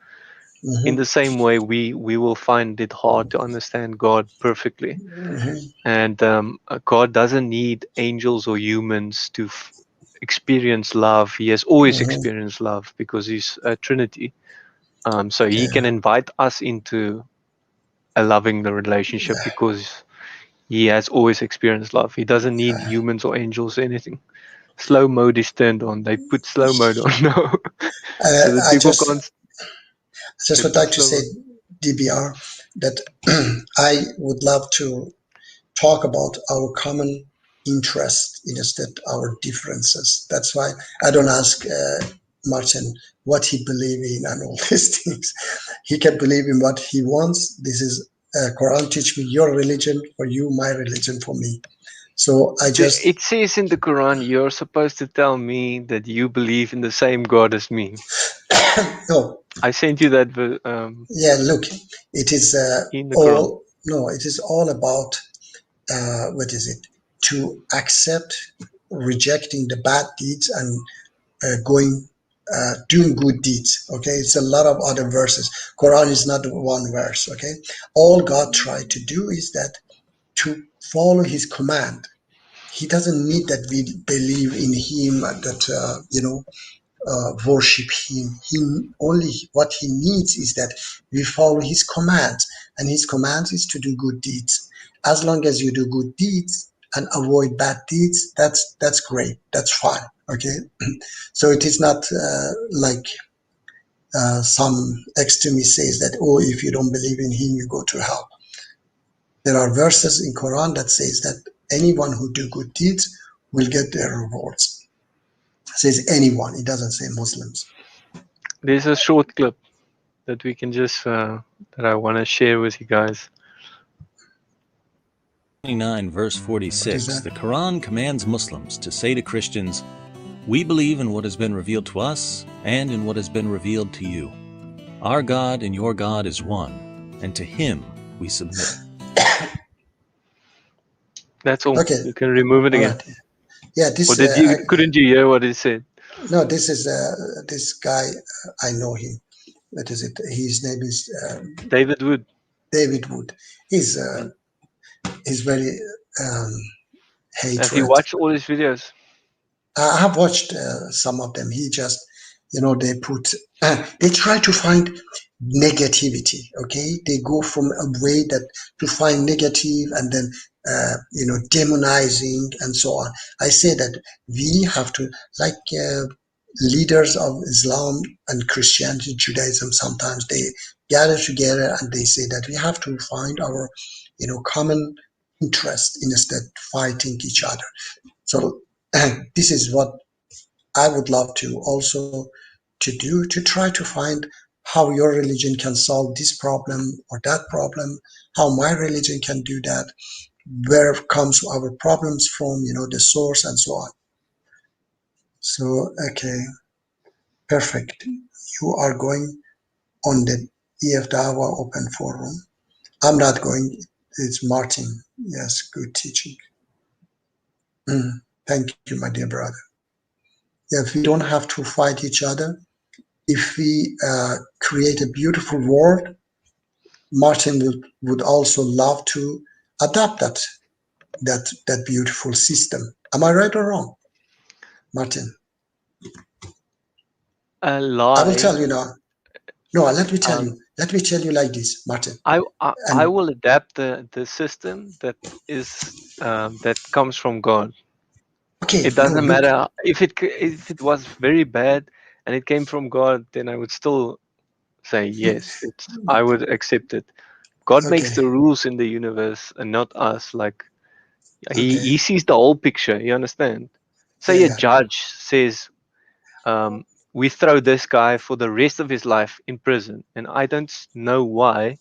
In the same way, we will find it hard to understand God perfectly. And God doesn't need angels or humans to experience love. He has always experienced love because he's a Trinity. So he can invite us into a loving relationship because he has always experienced love. He doesn't need humans or angels or anything. Slow mode is turned on. They put slow mode on now. So that people can't. Just would like to say, DBR, that I would love to talk about our common interest instead our differences. That's why I don't ask Martin what he believes in and all these things. He can believe in what he wants. This is Quran teach me your religion for you, my religion for me. So it says in the Quran you're supposed to tell me that you believe in the same God as me. No. I sent you that. Yeah, look, it is in the Quran. It is all about what is it? To accept, rejecting the bad deeds and doing good deeds. Okay, it's a lot of other verses. Quran is not one verse. Okay, all God tried to do is that to follow His command. He doesn't need that we believe in Him, that worship Him. What He needs is that we follow His commands, and His commands is to do good deeds. As long as you do good deeds and avoid bad deeds, that's great. That's fine. Okay, so it is not like some extremist says that, oh, if you don't believe in Him, you go to hell. There are verses in Quran that says that anyone who do good deeds will get their rewards. It says anyone. It doesn't say Muslims. There's a short clip that we can just that I want to share with you guys. 29 verse 46, the Quran commands Muslims to say to Christians, "We believe in what has been revealed to us and in what has been revealed to you. Our God and your God is one, and to Him we submit." That's all. Okay. You can remove it again. Yeah, this. Or couldn't you hear what he said? No, this is this guy. I know him. What is it? His name is David Wood. David Wood. He's very hatred. Have you watched all his videos? I have watched some of them. He just, they try to find negativity. Okay, they go from a way that to find negative and then demonizing and so on. I say that we have to, like leaders of Islam and Christianity, Judaism. Sometimes they gather together and they say that we have to find our, common interest instead of fighting each other. So this is what I would love to also to do, to try to find how your religion can solve this problem or that problem, how my religion can do that, where comes our problems from, the source and so on. So, okay, perfect. You are going on the EF Dawa open forum. I'm not going. It's Martin. Yes, good teaching. Thank you, my dear brother. Yeah, if we don't have to fight each other, if we create a beautiful world, Martin would also love to adopt that beautiful system. Am I right or wrong, Martin? A I will lie. tell you now. No, let me tell you. Let me tell you like this, Martin. I will adapt the system that is that comes from God. Okay. It doesn't matter if it was very bad and it came from God, then I would still say yes. I would accept it. God makes the rules in the universe and not us. Like he sees the whole picture. You understand? Say a judge says, we throw this guy for the rest of his life in prison, and I don't know why,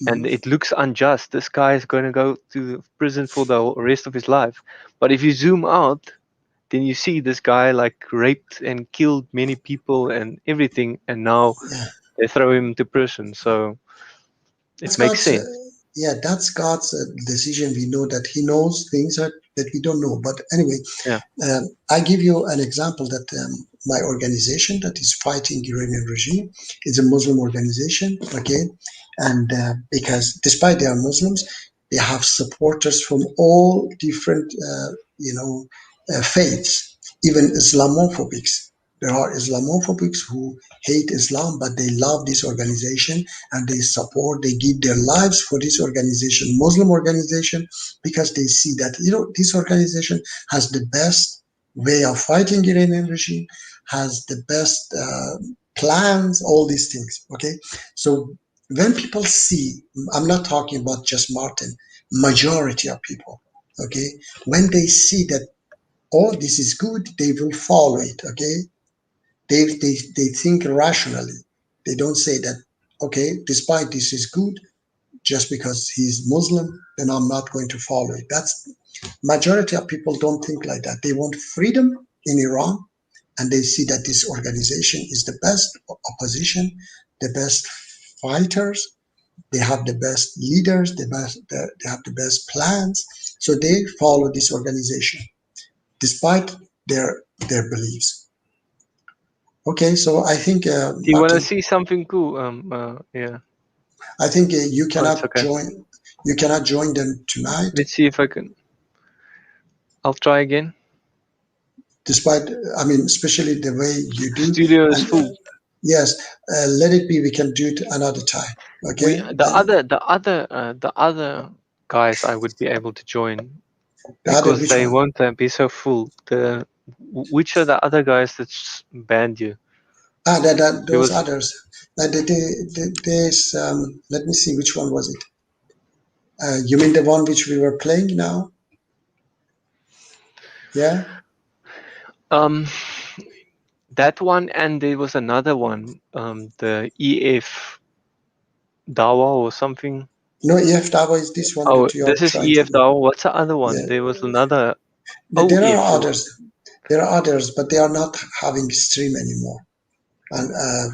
and it looks unjust. This guy is going to go to prison for the rest of his life. But if you zoom out, then you see this guy like raped and killed many people and everything, and now they throw him to prison. So it makes sense. That's God's decision. We know that He knows things that we don't know. But anyway, I give you an example that my organization that is fighting Iranian regime is a Muslim organization. Okay, and because despite they are Muslims, they have supporters from all different, faiths, even Islamophobics. There are Islamophobics who hate Islam, but they love this organization and they support, they give their lives for this organization, Muslim organization, because they see that, this organization has the best way of fighting Iranian regime, has the best plans, all these things. Okay. So when people see, I'm not talking about just Martin, majority of people, okay, when they see that, oh, this is good, they will follow it. Okay. They think rationally. They don't say that, okay, despite this is good, just because he's Muslim, then I'm not going to follow it. That's majority of people don't think like that. They want freedom in Iran, and they see that this organization is the best opposition, the best fighters. They have the best leaders, they have the best plans. So they follow this organization despite their beliefs. Okay, so I think Do you want to Martin, see something cool? Yeah. I think you cannot okay. join. You cannot join them tonight. Let's see if I can. I'll try again. Despite, I mean, especially the way you do. Studio is full. Yes, let it be. We can do it another time. Okay. The other guys I would be able to join because they won't be so full. Which are the other guys that banned you? Those others. There's let me see, which one was it? You mean the one which we were playing now? Yeah. That one, and there was another one. The EF Dawa or something. No, EF Dawa is this one Oh, that you are this is trying to EF do. Dawa. What's the other one? Yeah. There was another. There OF. are others. There are others, but they are not having stream anymore, and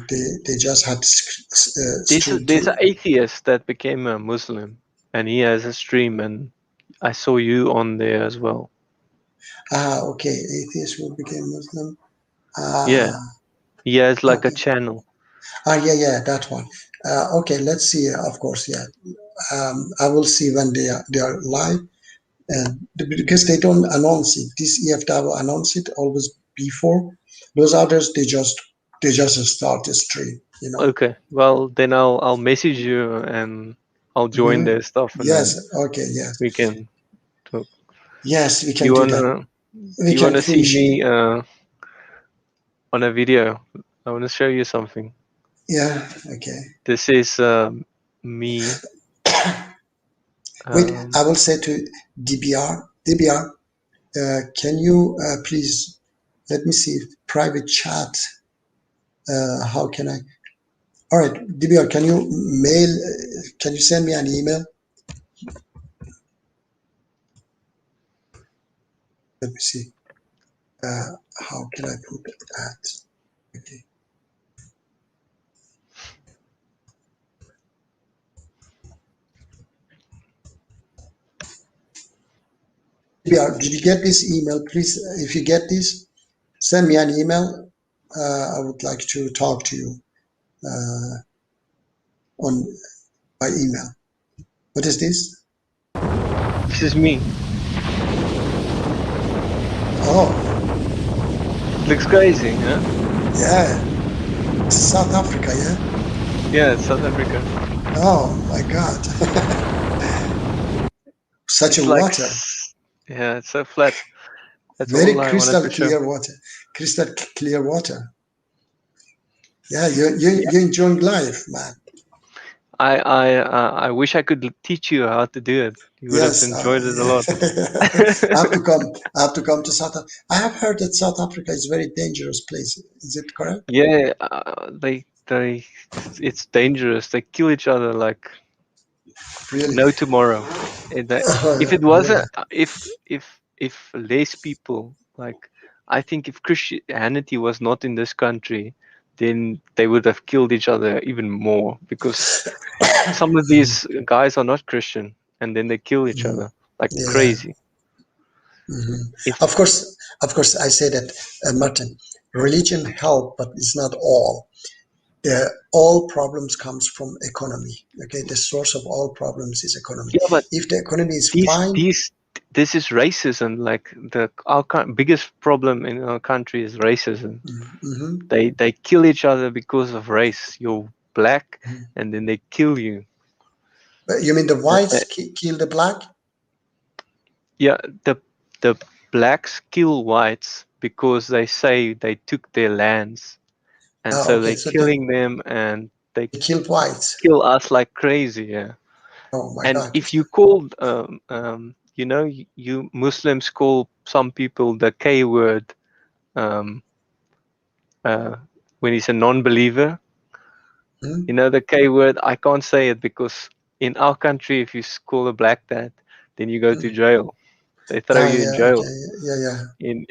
they just had stream There's too. an atheist that became a Muslim, and he has a stream, and I saw you on there as well. Okay, atheist who became Muslim. Yeah, he has like okay. a channel. Yeah, that one. Okay, let's see. Of course, yeah. I will see when they are live, and because they don't announce it. This EFW announce it always before. Those others, they just start the stream. Okay, well then I'll message you and I'll join their stuff, and Yes. then Okay. Yes. we can talk. Yes, we can You do that. We can wanna see finish. me on a video? I wanna show you something. Yeah. Okay. This is me. Wait, I will say to DBR. DBR, can you please let me see private chat? How can I? All right, DBR, can you mail? Can you send me an email? Let me see. How can I put that? Okay. Yeah, did you get this email? Please, if you get this, send me an email. I would like to talk to you on by email. What is this? This is me. Oh. Looks crazy, huh? Yeah. South Africa, yeah? Yeah, it's South Africa. Oh my God. Such It's a like, water. yeah, it's so flat. That's Very all I wanted crystal to show. clear water. Crystal clear water. Yeah, you're enjoying life, man. I wish I could teach you how to do it. You would have Yes, enjoyed it a lot. I have to come. I have to come to South Africa. I have heard that South Africa is a very dangerous place. Is it correct? Yeah, it's dangerous. They kill each other like Really? no tomorrow. If it wasn't, if less people, like, I think if Christianity was not in this country, then they would have killed each other even more, because some of these guys are not Christian and then they kill each other like crazy. Of course, I say that, Martin. Religion help, but it's not all. All problems comes from economy. Okay, the source of all problems is economy. Yeah, but if the economy is fine, this is racism. Like our biggest problem in our country is racism. They kill each other because of race. You're black, and then they kill you. You mean the whites kill the black? Yeah, the blacks kill whites because they say they took their lands, and so Okay, they're so killing them, and they kill whites. kill us like crazy. Yeah. Oh my And God. if you call, you know, you Muslims call some people the K word, when he's a non-believer. You know the K word. I can't say it because in our country, if you call a black that, then you go to jail. They throw you in Yeah, jail. okay, yeah.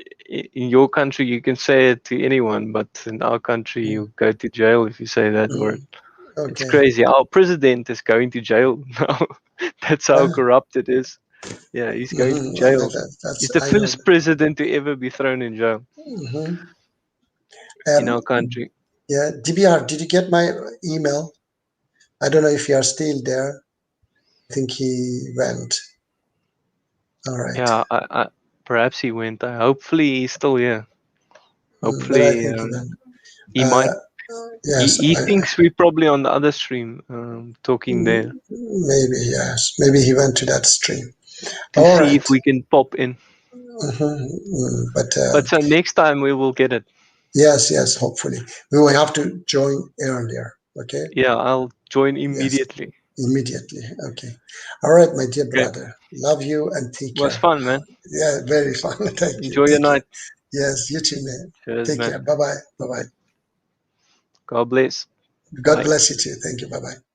In your country, you can say it to anyone, but in our country, you go to jail if you say that word. Okay. It's crazy. Our president is going to jail now. That's how corrupt it is. Yeah, he's going to jail. He's the first president to ever be thrown in jail in our country. Yeah, DBR, did you get my email? I don't know if you are still there. I think he went. All right. Yeah, perhaps he went. Hopefully he's still here. But I Hopefully think he went. he might. Yes, He thinks we're probably on the other stream, talking there. Maybe, yes. Maybe he went to that stream. To see if we can pop in. But so next time we will get it. Yes, hopefully. We will have to join earlier, okay? Yeah, I'll join immediately. Yes, immediately, okay. All right, my dear brother. Love you and take care. It was fun, man. Yeah, very fun. Thank you. Enjoy your night. Yes, you too, man. Cheers, take man. care. Bye-bye. Bye-bye. God bless. God bless you too. Thank you. Bye-bye.